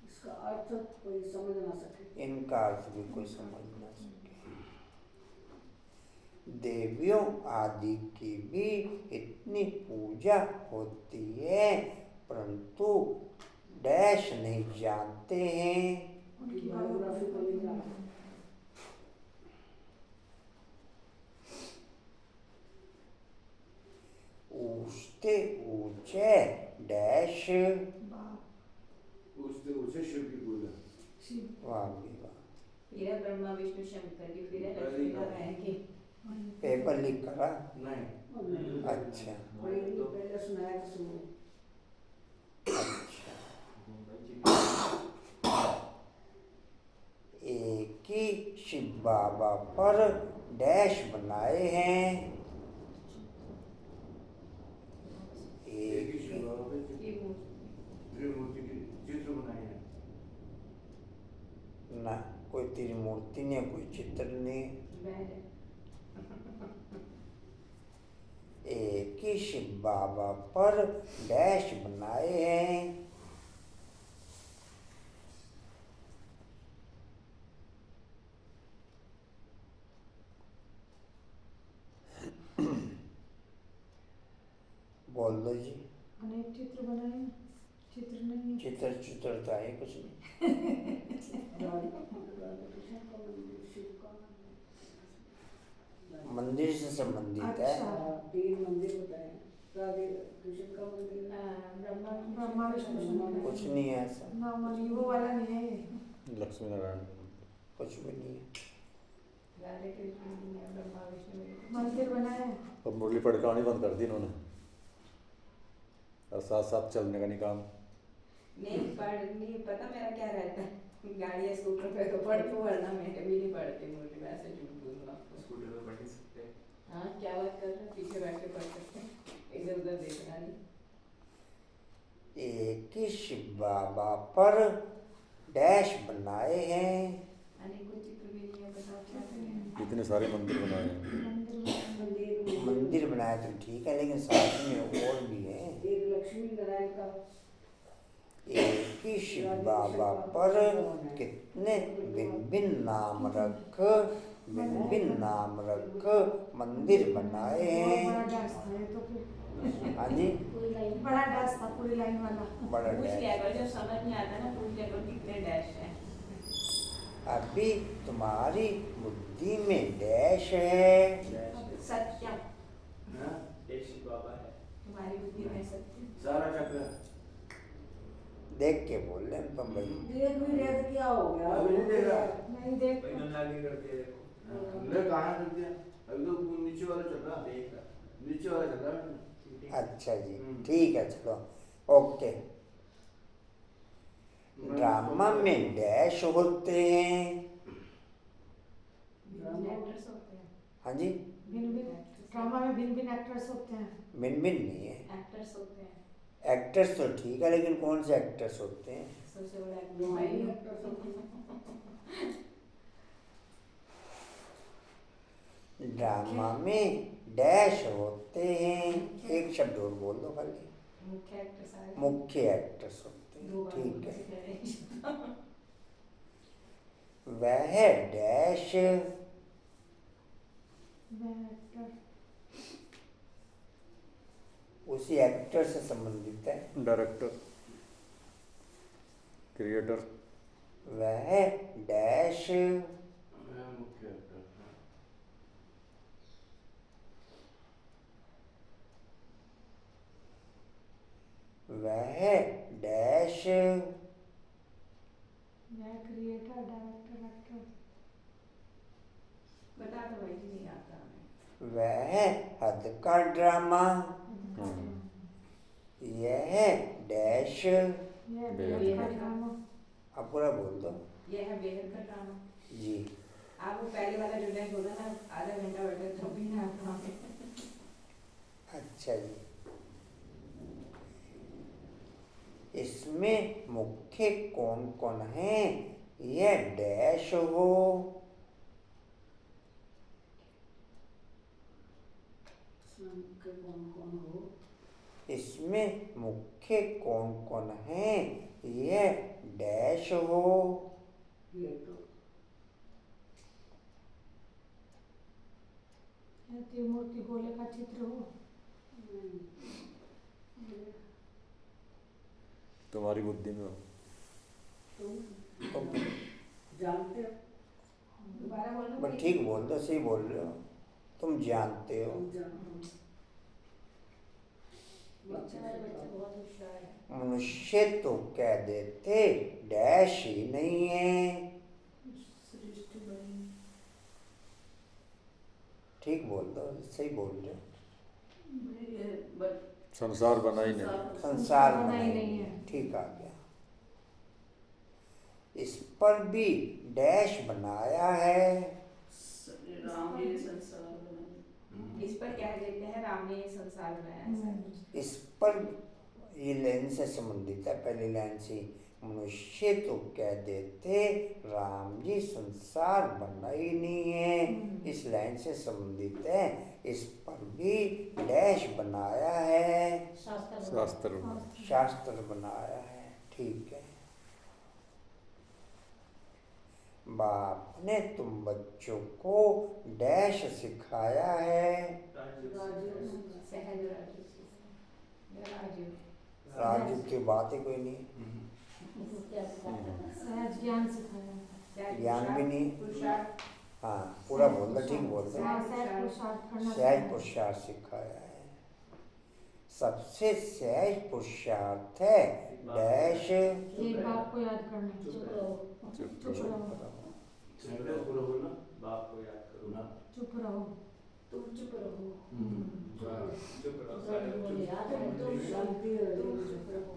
इसका अर्थ कोई समझ ना सके। इनका अर्थ भी कोई समझ ना सके। देवियों आदि की भी इतनी पूजा होती है परंतु डैश नहीं जानते हैं। उनकी बायोग्राफी को नहीं जाना। ऊंचते ऊंचे डैश उससे उसे शिव की पूजा। वाह भी वाह। फिर है ब्रह्मा विष्णु शंकर की फिर है लक्ष्मी नारायण की। पेपर लीक करा। नहीं अच्छा पहले सुनाया तो सुनो। अच्छा एक ही शिव बाबा पर डैश बनाए हैं। एक ही शिव बाबा पे ये त्रिमूर्ति की चित्र बनाए हैं। ना कोई त्रिमूर्ति नहीं कोई चित्र नहीं। एक ही शिव बाबा पर डैश बनाए हैं। बोल दो जी। अनेक चित्र बनाए हैं। चित्र नहीं है। चित्र तो है कुछ नहीं। मंदिर से संबंधित है। अच्छा। 3 मंदिर बताए। राधे कृष्ण का मंदिर ब्रह्मा विष्णु शंकर। कुछ नहीं है ऐसा। ना वो वाला नहीं है ये। लक्ष्मी नारायण। कुछ भी नहीं है। राधे कृष्ण जी ने ब्रह्मा विष्णु में मंदिर बनाए। अब मुरली पड़कानी बंद कर दी इन्होंने और साथ साथ चलने का नहीं काम। नहीं पढ़नी, पता मेरा क्या रहता है, गाड़ी स्कूटर पे तो पढ़ तो, वरना मैं भी नहीं पढ़ती मुझे, वैसे झूठ बोलूँ आपको। स्कूटर में पढ़ नहीं सकते। हाँ क्या बात कर रहे हैं, पीछे बैठ के पढ़ सकते हैं, इधर उधर देखना नहीं। एक ही शिव बाबा पर डैश बनाए हैं। अनेकों चित्र भी नहीं है, बताओ क्या करें। इतने सारे मंदिर बनाए हैं। मंदिर बनाया तो ठीक है, लेकिन साथ में और भी है। एक लक्ष्मी नारायण का एक ही शिव बाबा पर कितने भिन्न भिन्न नाम रख मंदिर बनाए बड़ा हैं। डांस था ये तो फिर। हाँ जी, पूरी लाइन बड़ा डांस था, पूरी लाइन वाला। बड़ा पूछ डैश। लिया करो, जब समझ नहीं आता ना पूछ लिया करो कितने डैश हैं। अभी तुम्हारी बुद्धि में डैश है। सत्यम, हाँ? एक शिव बाबा है। तुम्हारी बुद्धि में सत्यम। सारा चक्र देख के बोल रहे हैं तुम भाई। देख भी रहे थे, क्या हो गया? अभी नहीं देख रहा। नहीं देख भाई इन्होंने आगे कर दिया देखो। ले कहाँ कर दिया? अभी तो नीचे वाला चल रहा। देख रहा। नीचे वाला चल रहा है। अच्छा जी, ठीक है, चलो ओके। ड्रामा में डैश होते हैं। भिन्न एक्टर्स होते हैं। हाँ जी, भिन्न भिन्न ड्रामा में भिन्न भिन्न एक्टर्स होते हैं। भिन्न भिन्न नहीं है। एक्टर्स होते हैं। एक्टर्स तो ठीक है, लेकिन कौन से एक्टर्स होते हैं? सबसे बड़ा एक्टर भाई ड्रामा में डैश होते हैं। एक शब्द और बोल दो खाली। मुख्य एक्टर सारे मुख्य एक्टर्स होते दो हैं, बार ठीक है। से कह रहे हैं। वह डैश वह एक्टर उसी एक्टर से संबंधित है। डायरेक्टर, क्रिएटर, वह डैश मुख्य एक्टर। वह डैश वह क्रिएटर, डायरेक्टर, एक्टर। बता दो भाई जी, नहीं आता हमें। वह हद का ड्रामा। यह डैश। यह बेहद का ड्रामा। अब पूरा बोल दो यह है बेहद का ड्रामा। जी। आप वो पहले वाला जो डैश बोला ना, आधा घंटा बैठे तो भी ना आता हमें। अच्छा जी, इसमें मुख्य कौन कौन है? यह डैश हो। के कौन कौन हो? इसमें मुख्य कौन कौन है? यह डैश हो। ये तो यह त्रिमूर्ति गोले का चित्र हो। तुम्हारी बुद्धि में हो। तुम जानते हो? दोबारा बोलना बस ठीक बोल दो, सही बोल रहे हो, तुम जानते हो। तुम जानते हो। बच्चा बहुत होशियार है। मनुष्य तो कह देते डैश ही नहीं है। सृष्टि बड़ी ठीक बोल दो, सही बोल रहे हो। संसार बना ही नहीं। संसार बना ही बना नहीं है। ठीक आ गया। इस पर भी डैश बनाया है। राम ने संसार बनाया। इस पर क्या देते हैं, राम ने संसार बनाया ऐसा कुछ। इस पर ये लाइन से संबंधित है, पहली लाइन से। मनुष्य तो कह देते राम जी संसार बना ही नहीं है, इस लाइन से संबंधित है। इस पर भी डैश बनाया है। शास्त्र शास्त्र बनाया है, ठीक है। बाप ने तुम बच्चों को डैश सिखाया है। सहज राजू की बात ही कोई नहीं, सहज ज्ञान सिखाया। ज्ञान भी नहीं। पुरुषार्थ। हाँ पूरा बोल दो, ठीक बोल दो। सहज पुरुषार्थ करना सहज पुरुषार्थ सिखाया है। सबसे सहज पुरुषार्थ है डैश। एक बात को याद करना। चुप चुप रहो। रहो। सेंटेंस पूरा बोलना बाप को याद करो ना। चुप रहो। तुम चुप रहो। चुप रहो दूसरा जो बोले, याद है तुम शांति हो तुम रही चुप रहो।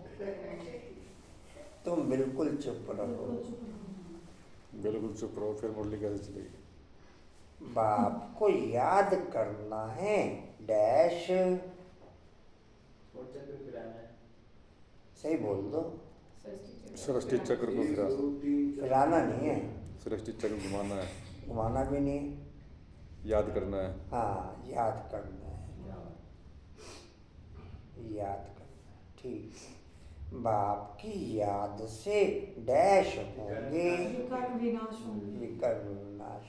तुम बिल्कुल चुप रहो। बिल्कुल चुप रहो। बिल्कुल चुप रहो, फिर मुरली कैसे चलेगी? बाप को याद करना है डैश। और चक्र फिराना है। सही बोल दो। सृष्टि चक्र को एक, फिरा, दो, तीन, चार। फिराना नहीं है, सृष्टि चक्र घुमाना है, घुमाना भी नहीं है। याद करना है। हाँ, याद करना है, याद करना है, ठीक है। बाप की याद से डैश होंगे विकट विनाश होंगे। विकट विनाश।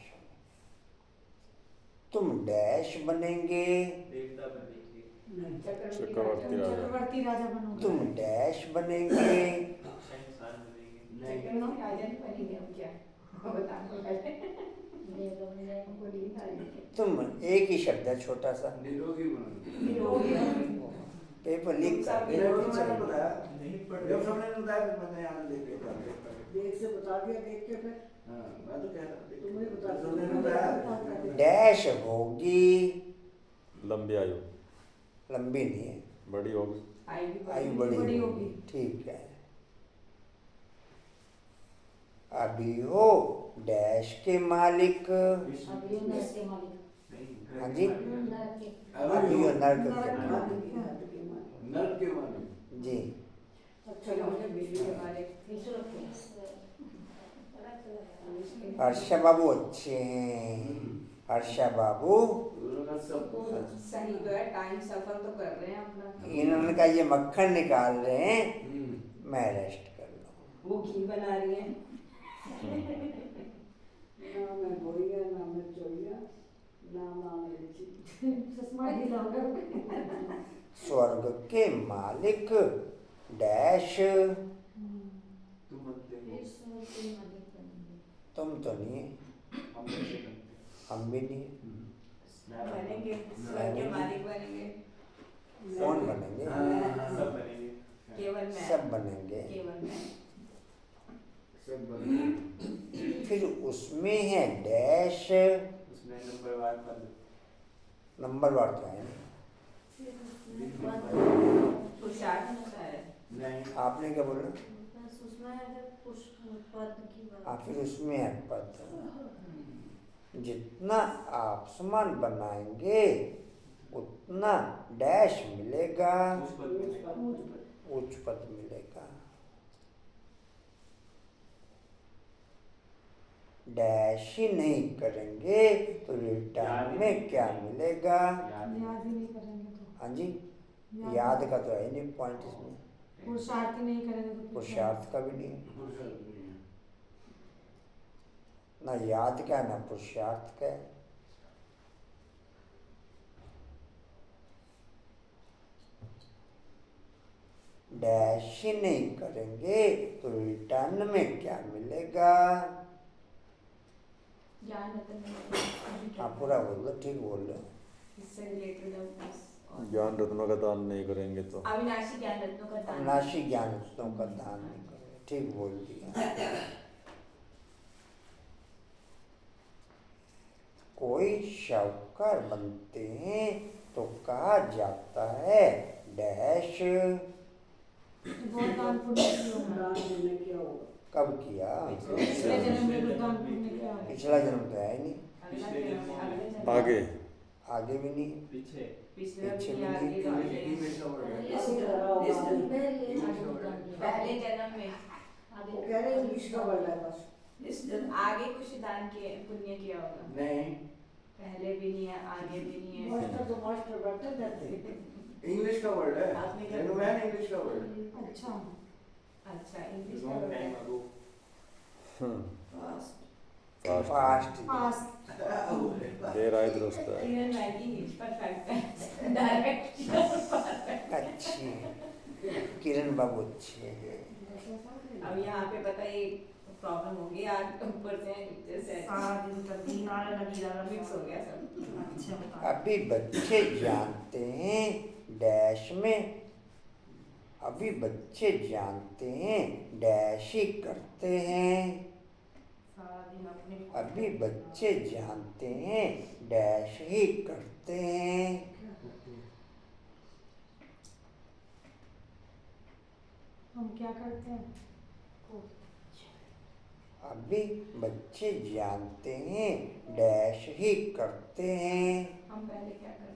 तुम डैश बनेंगे, देवता बनेंगे। चक्रवर्ती राजा। चक्रवर्ती राजा बनोगे। तुम डैश बनेंगे, इंसान बनेंगे। चक्र में राजा नहीं बनेंगे हम क्या? बता दो पहले। हमको नींद आ रही है। तुम एक ही शब्द है छोटा सा, निरोगी बनना। निरोगी पेपर लीक कर मेरे दे। को मैंने बताया नहीं पढ़ जब सबने बताया तो मैंने यहाँ देख के पढ़ा। देख से बता दिया, देख के फिर हाँ, मैं तो कह रहा था तुम ही बता दो। सबने बताया। डैश होगी, लंबी आयु, लंबी नहीं है, बड़ी होगी। आयु बड़ी बड़ी होगी, होगी। ठीक है। अभी हो डैश के मालिक, अभी नर्क के मालिक। हाँ जी, नर्क के। अभी हो नर्क नर्क के के मालिक। मालिक। नर्क के माने जी। अच्छा मुझे बिजली के मालिक। ईश्वर के। हर्षा बाबू अच्छे हैं, हर्षा बाबू। दोनों का सब सही तो है, टाइम सफर तो कर रहे हैं अपना। इन्होंने कहा ये मक्खन निकाल रहे हैं, मैं रेस्ट कर लूँ। वो घी बना रही है। ना मैं गोइया, ना मैं चोइया, ना माँ मिर्ची। चश्मा ढीला हो गया। स्वर्ग के मालिक डैश। तुम बनते हो। ईश्वर के मालिक बनेंगे। तुम तो नहीं है, हम कैसे बनते हैं? हम भी नहीं है। बनेंगे, स्वर्ग के मालिक बनेंगे। कौन बनेंगे? सब बनेंगे। केवल मैं। सब बनेंगे। केवल मैं। सब बने। फिर उसमें है डैश, उसमें नंबरवार पद। नंबरवार तो है नहीं। पुरुषार्थ अनुसार है। नहीं आपने क्या बोला? बस उसमें अगर पुष्प पद की बात। हाँ, फिर उसमें है पद। जितना आप समान बनाएंगे उतना डैश मिलेगा, उस पद में उच्च पद मिलेगा। डैश ही नहीं करेंगे तो रिटर्न में क्या मिलेगा? याद याद ही नहीं करेंगे तो। हाँ जी, याद का तो है नहीं पॉइंट इसमें, पुरुषार्थ ही नहीं करेंगे तो पुरुषार्थ का भी नहीं है। पुरुषार्थ नहीं है। ना याद का ना पुरुषार्थ का है। डैश ही नहीं करेंगे तो रिटर्न में क्या मिलेगा? ज्ञान रत्न में। आप पूरा बोल दो, ठीक बोल रहे हो। इससे रिलेटेड है। ज्ञान रत्नों का दान नहीं करेंगे तो अविनाशी ज्ञान रत्नों का दान। अविनाशी ज्ञान रत्नों का दान नहीं करेंगे, ठीक बोल दिया। कोई शाहूकार बनते हैं तो कहा जाता है डैश। बहुत दान पुण्य किया होगा। दान पुण्य किया होगा। कब किया? पिछले जन्म में भी दान पुण्य किया होगा। पिछला जन्म तो है ही नहीं, अगला जन्म में, अगले जन्म में। आगे आगे भी नहीं। पीछे। पिछले पीछे भी भी आगे नहीं। आगे। इंग्लिश का वर्ड है। इसी तरह होगा। पहले जन्म में। वो कह रहे हैं इंग्लिश का वर्ड है बस। इस जन्म आगे कुछ दान किए, पुण्य किया होगा। नहीं पहले भी नहीं है, आगे भी नहीं है। मास्टर तो मास्टर बैठे रहते। इंग्लिश का वर्ड है। आपने क्या मैन इंग्लिश का वर्ड है। अच्छा। अच्छा, इंग्लिश का लॉन्ग वर्ड टाइम है। अगो। Fast. फास्ट। पास। देर आए दुरुस्त है। Even writing is perfect है। Direct. अच्छी किरण बाबू अच्छे हैं। अब यहाँ पे पता है प्रॉब्लम होगी, आज ऊपर से नीचे से सारा दिन तक दिन आने लगी रहा मिक्स हो गया सब। अच्छा बता। अभी बच्चे जानते हैं डैश में, अभी बच्चे जानते हैं डैश ही करते हैं। सारा दिन अपने अभी बच्चे जानते हैं डैश ही करते हैं। हम क्या करते हैं? अभी बच्चे जानते हैं डैश ही करते हैं। हम पहले क्या करते हैं?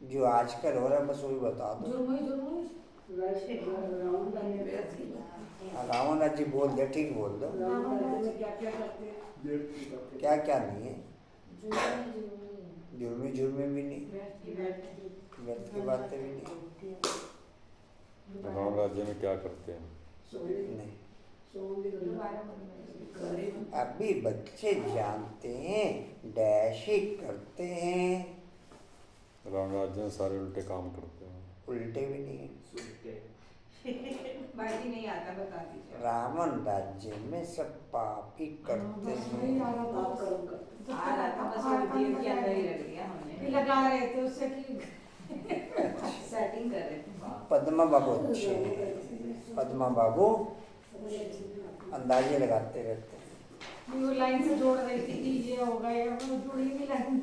जो आजकल हो रहा है बस वही बता दो। रावण राज्य बोल दे, ठीक बोल दो। क्या क्या करते हैं? क्या क्या नहीं है? जुर्मी जुर्मी भी नहीं, व्यर्थ की बातें भी नहीं। राम राज्य में क्या करते हैं? नहीं। अभी बच्चे जानते हैं डैश ही करते हैं। राम राज्य में सारे उल्टे काम करते हैं। उल्टे भी नहीं है। बाकी नहीं आता, बता दीजिए। रावण राज्य में सब पाप ही करते हैं। आ रहा था बस वो जीव के अंदर ही रख दिया हमने। लगा रहे थे उससे कि सेटिंग कर रहे थे। पद्मा बाबू अच्छे हैं। पद्मा बाबू अंदाजे लगाते रहते हैं। वो लाइन से जोड़ रही थी कि ये होगा या वो जुड़ी नहीं लाइन।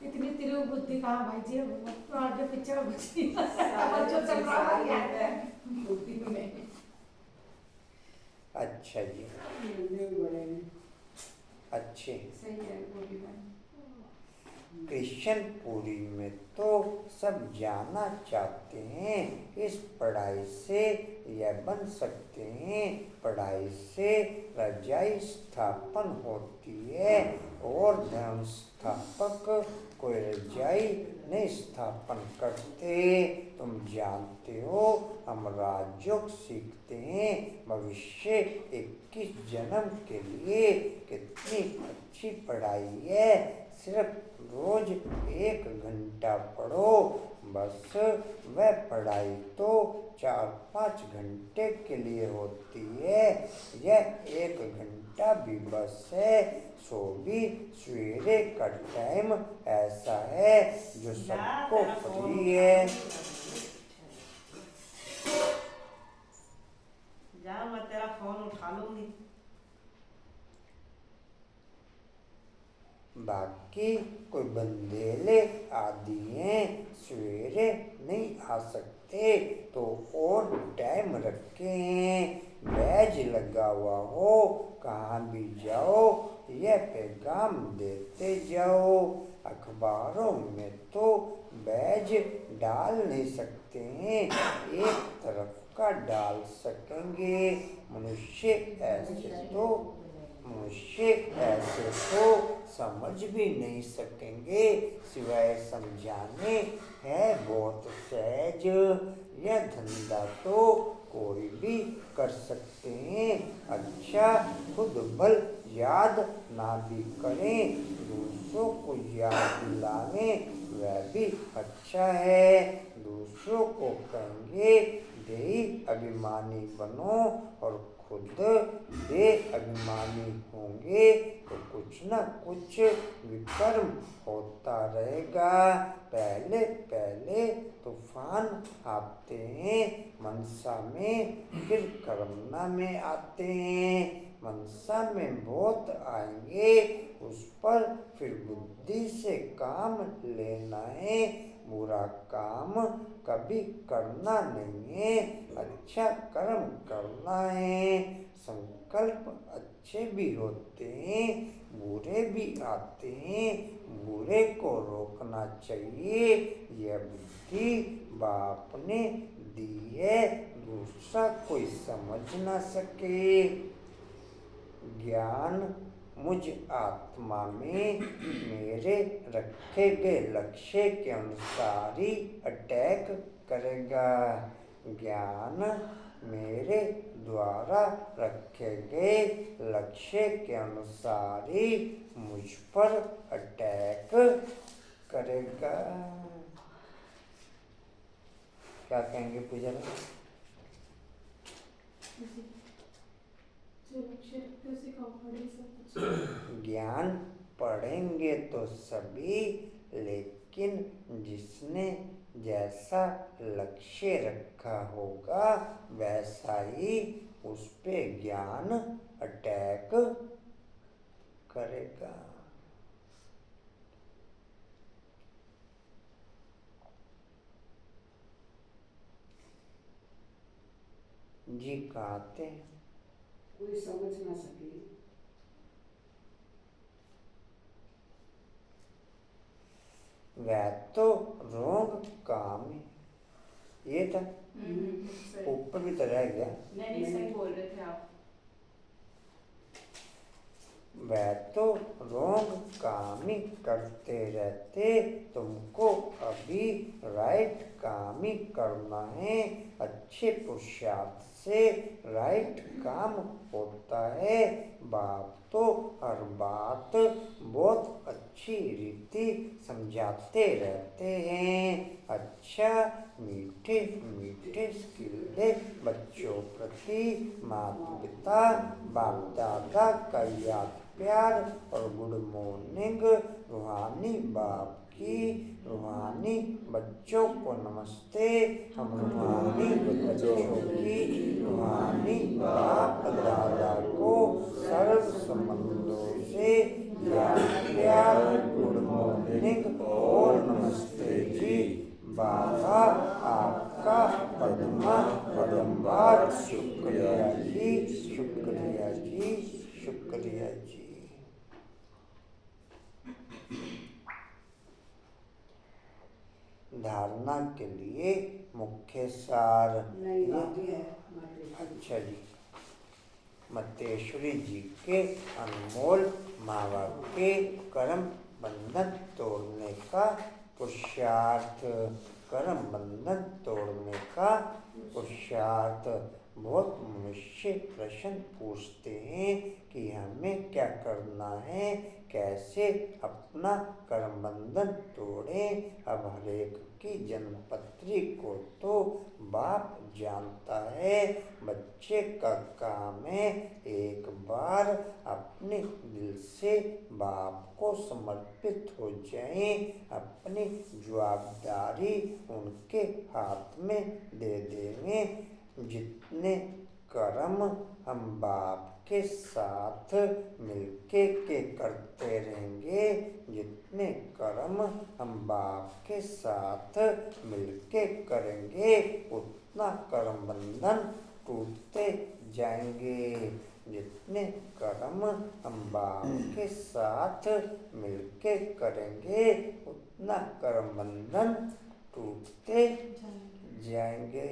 इतनी तिरु बुद्धि कहाँ भाई जी, तो आगे पीछे बुद्धि जो चल रहा है बुद्धि में। अच्छा जी, अच्छे। सही है, वो भी बन। कृष्णपुरी में तो सब जाना चाहते हैं इस पढ़ाई से यह बन सकते हैं। पढ़ाई से रजाई स्थापन होती है और धर्म स्थापक कोई रजाई नहीं स्थापन करते। तुम जानते हो हम राजयोग सीखते हैं भविष्य 21 जन्म के लिए। कितनी अच्छी पढ़ाई है। सिर्फ रोज 1 घंटा पढ़ो बस। वह पढ़ाई तो 4-5 घंटे के लिए होती है। यह 1 घंटा भी बस है। सो भी सवेरे का टाइम ऐसा है जो सबको फ्री है। जा, मैं तेरा फोन उठा लूंगी। बाकी कोई बंदेले आदि हैं सवेरे नहीं आ सकते तो और टाइम रखे हैं। बैज लगा हुआ हो, कहाँ भी जाओ यह पैगाम देते जाओ। अखबारों में तो बैज डाल नहीं सकते हैं, एक तरफ का डाल सकेंगे। मनुष्य ऐसे तो समझ भी नहीं सकेंगे, सिवाय समझाने है बहुत सहज। यह धंधा तो कोई भी कर सकते हैं। अच्छा, खुद भल याद ना भी करें, दूसरों को याद दिलाएं वह भी अच्छा है। दूसरों को कहेंगे देही अभिमानी बनो और खुद दे अभिमानी होंगे तो कुछ न कुछ विकर्म होता रहेगा। पहले पहले तूफान आते हैं मनसा में, फिर कर्मना में आते हैं। मनसा में बहुत आएंगे, उस पर फिर बुद्धि से काम लेना है। बुरा काम कभी करना नहीं है, अच्छा कर्म करना है। संकल्प अच्छे भी होते हैं, बुरे भी आते हैं, बुरे को रोकना चाहिए। यह बुद्धि बाप ने दी है, दूसरा कोई समझ ना सके। ज्ञान मुझ आत्मा में मेरे रखे गए लक्ष्य के अनुसार ही अटैक करेगा। ज्ञान मेरे द्वारा रखे गए लक्ष्य के अनुसार ही मुझ पर अटैक करेगा। क्या कहेंगे पूजा? ज्ञान पढ़ेंगे तो सभी, लेकिन लेकिन जिसने जैसा लक्ष्य रखा होगा वैसा ही उस पे ज्ञान अटैक करेगा। जी कहते हैं कोई समझ ना सके, वह तो रोग काम है। ये था सही। ऊपर भी तो रह गया। नहीं सही बोल रहे थे आप। वह तो रोग काम ही करते रहते, तुमको अभी राइट काम ही करना है। अच्छे पुरुषार्थ से राइट काम होता है। बाप तो हर बात बहुत अच्छी रीति समझाते रहते हैं। अच्छा मीठे मीठे स्किल्ले बच्चों प्रति माता पिता बाप दादा का याद प्यार और गुड मॉर्निंग। रूहानी बाप की रूहानी बच्चों को नमस्ते। हम रूहानी बच्चों की रूहानी बाप दादा को सर्व संबंधों से याद प्यार गुड मॉर्निंग और नमस्ते जी। बाबा आपका पदमबार शुक्रिया जी, शुक्रिया जी, शुक्रिया जी। धारणा के लिए मुख्य सार नहीं बाकी है माते। अच्छा जी, मतेश्वरी जी के अनमोल माँ बाप के कर्म बंधन तोड़ने का पुरुषार्थ। कर्म बंधन तोड़ने का पुरुषार्थ। बहुत मनुष्य प्रश्न पूछते हैं कि हमें क्या करना है, कैसे अपना कर्म बंधन तोड़ें। अब हरेक की जन्मपत्री को तो बाप जानता है। बच्चे का काम है एक बार अपने दिल से बाप को समर्पित हो जाएं। अपनी जवाबदारी उनके हाथ में दे देंगे। जितने कर्म हम बाप के साथ मिलके के करते रहेंगे, जितने कर्म हम बाप के साथ मिलके करेंगे, उतना कर्म बंधन टूटते जाएंगे। जितने कर्म हम बाप के साथ मिलके करेंगे, उतना कर्म बंधन टूटते जाएंगे।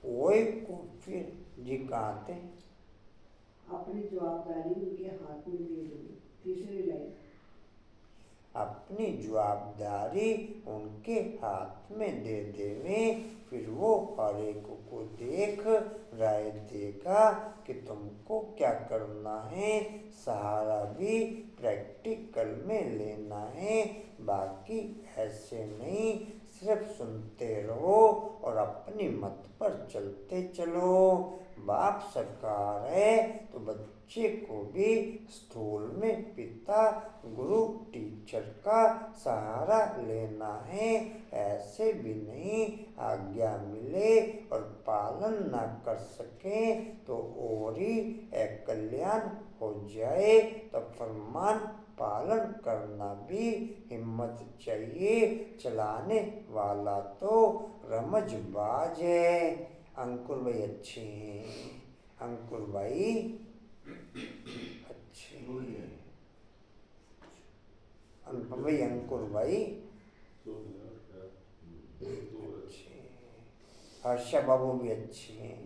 कोई को फिर जी कहते हैं अपनी जवाबदारी उनके हाथ में दे दो। तीसरी लाइन, अपनी जवाबदारी उनके हाथ में दे देवे, फिर वो हर एक को देख राय देगा कि तुमको क्या करना है। सहारा भी प्रैक्टिकल में लेना है, बाकी ऐसे नहीं सिर्फ सुनते रहो और अपनी मत पर चलते चलो। बाप सरकार है तो बच्चे को भी स्थूल में पिता गुरु टीचर का सहारा लेना है। ऐसे भी नहीं आज्ञा मिले और पालन न कर सके तो और ही अकल्याण हो जाए। तो फरमान पालन करना भी हिम्मत चाहिए। चलाने वाला तो रमजबाज है। अंकुर भाई अच्छे हैं, अंकुर भाई अच्छे हैं, अनुपम भाई अंकुर भाई अच्छे हैं, हर्षा बाबू भी अच्छे हैं।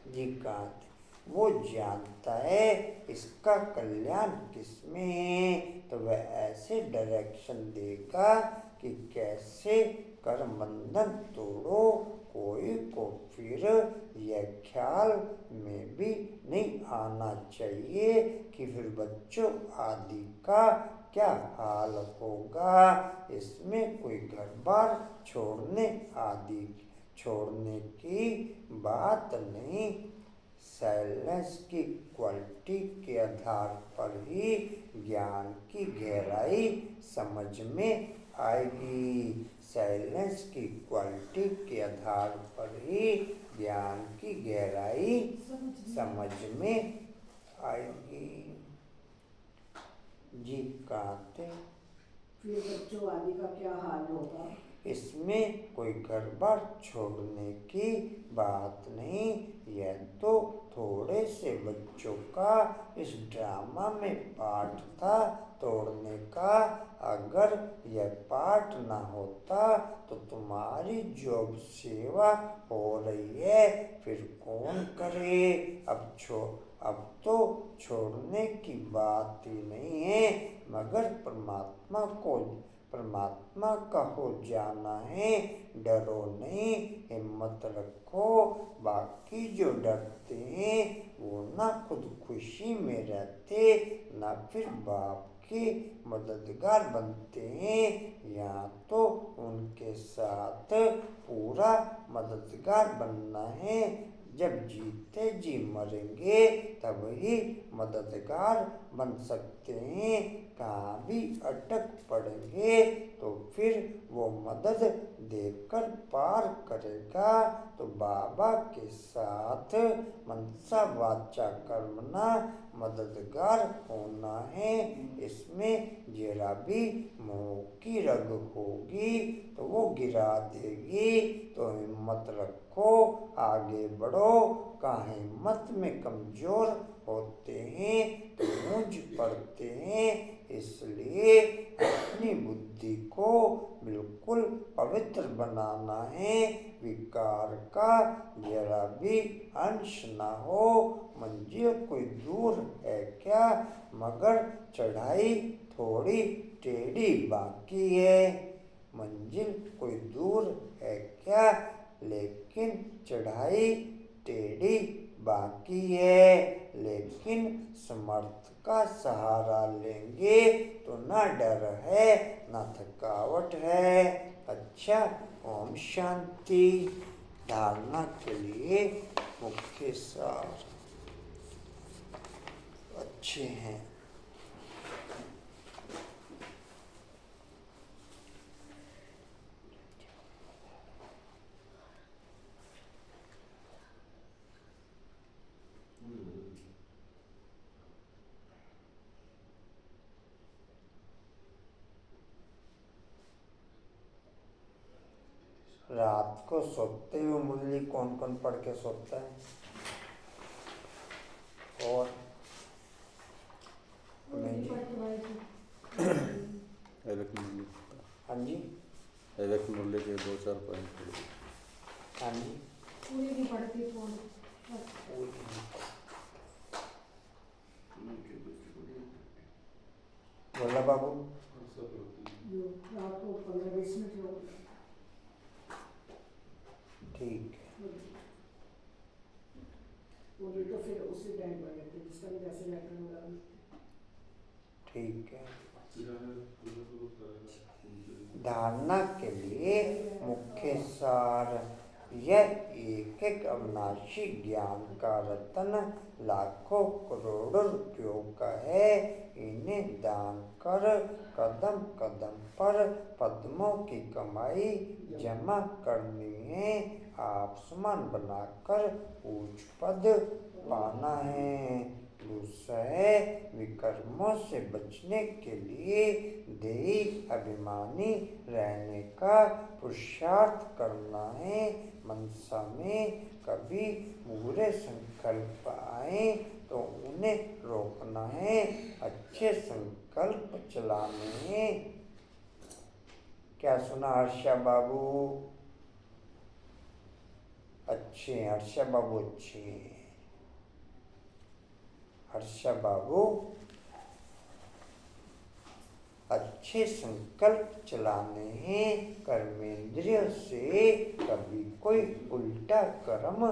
जी कहा वो जानता है इसका कल्याण किसमें है, तो वह ऐसे डायरेक्शन देगा कि कैसे कर्म बंधन तोड़ो। कोई को फिर यह ख्याल में भी नहीं आना चाहिए कि फिर बच्चों आदि का क्या हाल होगा। इसमें कोई घर बार छोड़ने की बात नहीं। साइलेंस की क्वालिटी के आधार पर ही ज्ञान की गहराई समझ में आएगी। साइलेंस की क्वालिटी के आधार पर ही ज्ञान की गहराई समझ में आएगी। जी कहते फिर बच्चों आदि का क्या हाल होगा। इसमें कोई घर बार छोड़ने की बात नहीं। यह तो थोड़े से बच्चों का इस ड्रामा में पार्ट था तोड़ने का। अगर यह पार्ट ना होता तो तुम्हारी जो सेवा हो रही है फिर कौन करे। अब तो छोड़ने की बात ही नहीं है, मगर परमात्मा का हो जाना है। डरो नहीं, हिम्मत रखो। बाकी जो डरते हैं वो ना खुद खुशी में रहते ना फिर बाप के मददगार बनते हैं। यहाँ तो उनके साथ पूरा मददगार बनना है। जब जीते जी मरेंगे तब ही मददगार बन सकते हैं। कहाँ भी अटक पड़ेंगे तो फिर वो मदद देकर पार करेगा। तो बाबा के साथ मनसा वाचा कर्मना मददगार होना है। इसमें जरा भी मोह की रग होगी तो वो गिरा देगी। तो हिम्मत रखो, आगे बढ़ो। काहे मत में कमजोर होते हैं तो मूंझ पड़ते हैं। इसलिए अपनी बुद्धि को बिल्कुल पवित्र बनाना है। विकार का जरा भी अंश ना हो। मंजिल कोई दूर है क्या, मगर चढ़ाई थोड़ी टेढ़ी बाकी है। मंजिल कोई दूर है क्या, लेकिन चढ़ाई टेढ़ी बाकी है। लेकिन समर्थ का सहारा लेंगे तो ना डर है ना थकावट है। अच्छा, ओम शांति। धारणा के लिए मुख्य सार अच्छे हैं। रात को सोते हुए मुरली कौन कौन पढ़ के सोता है? और हाँ जी, एक मुरली के 2-4 पॉइंट। हाँ जी, पूरी नहीं पढ़ती कौन। बोला बाबू। रात को 15-20 मिनट लोग ठीक है। वो भी तो फिर उसी टाइम पर रहते जिस टाइम जैसे लेटर वगैरह। ठीक है। धारणा के लिए मुख्य सार यह एक एक अविनाशी ज्ञान का रतन लाखों करोड़ों रुपयों का है। इन्हें दान कर कदम कदम पर पद्मों की कमाई जमा करनी है। आसमान बनाकर ऊंच पद पाना है। दूसरा है विकर्मों से बचने के लिए देही अभिमानी रहने का पुरुषार्थ करना है। मनसा में कभी बुरे संकल्प आए तो उन्हें रोकना है, अच्छे संकल्प चलाने हैं। क्या सुना हर्षा बाबू? अच्छे हैं हर्षा बाबू, अच्छे हैं हर्षा बाबू। अच्छे संकल्प चलाने हैं। कर्मेंद्रियों से कभी कोई उल्टा कर्म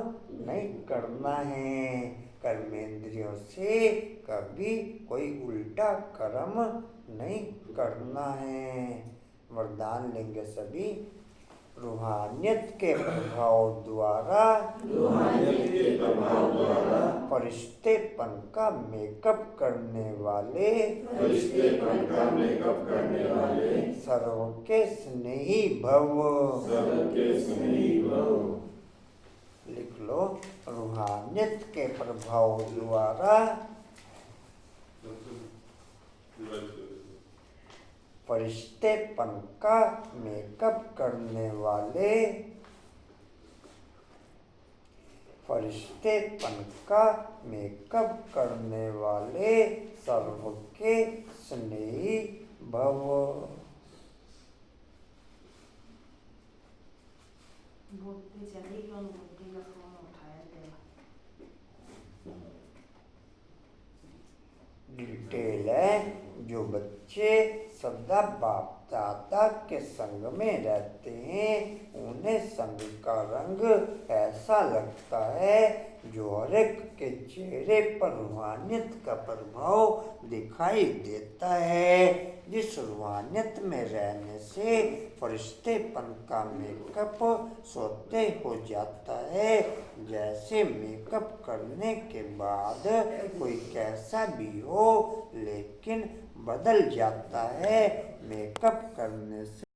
नहीं करना है। कर्मेंद्रियों से कभी कोई उल्टा कर्म नहीं करना है। वरदान लेंगे सभी। रूहानियत के प्रभाव द्वारा फरिश्तेपन का मेकअप करने वाले सर्व के स्नेही भव। लिख लो। रूहानियत के प्रभाव द्वारा फरिश्तेपन का मेकअप करने वाले सर्व के स्नेही भव। बोलते चले क्यों बोलते का फोन उठाया गया। डिटेल है। जो बच्चे सदा बाप दादा के संग में रहते हैं उन्हें संग का रंग ऐसा लगता है जो हर एक के चेहरे पर रूहानियत का प्रभाव दिखाई देता है। जिस रूहानियत में रहने से फरिश्तेपन का मेकअप सोते हो जाता है। जैसे मेकअप करने के बाद कोई कैसा भी हो लेकिन बदल जाता है। मेकअप करने से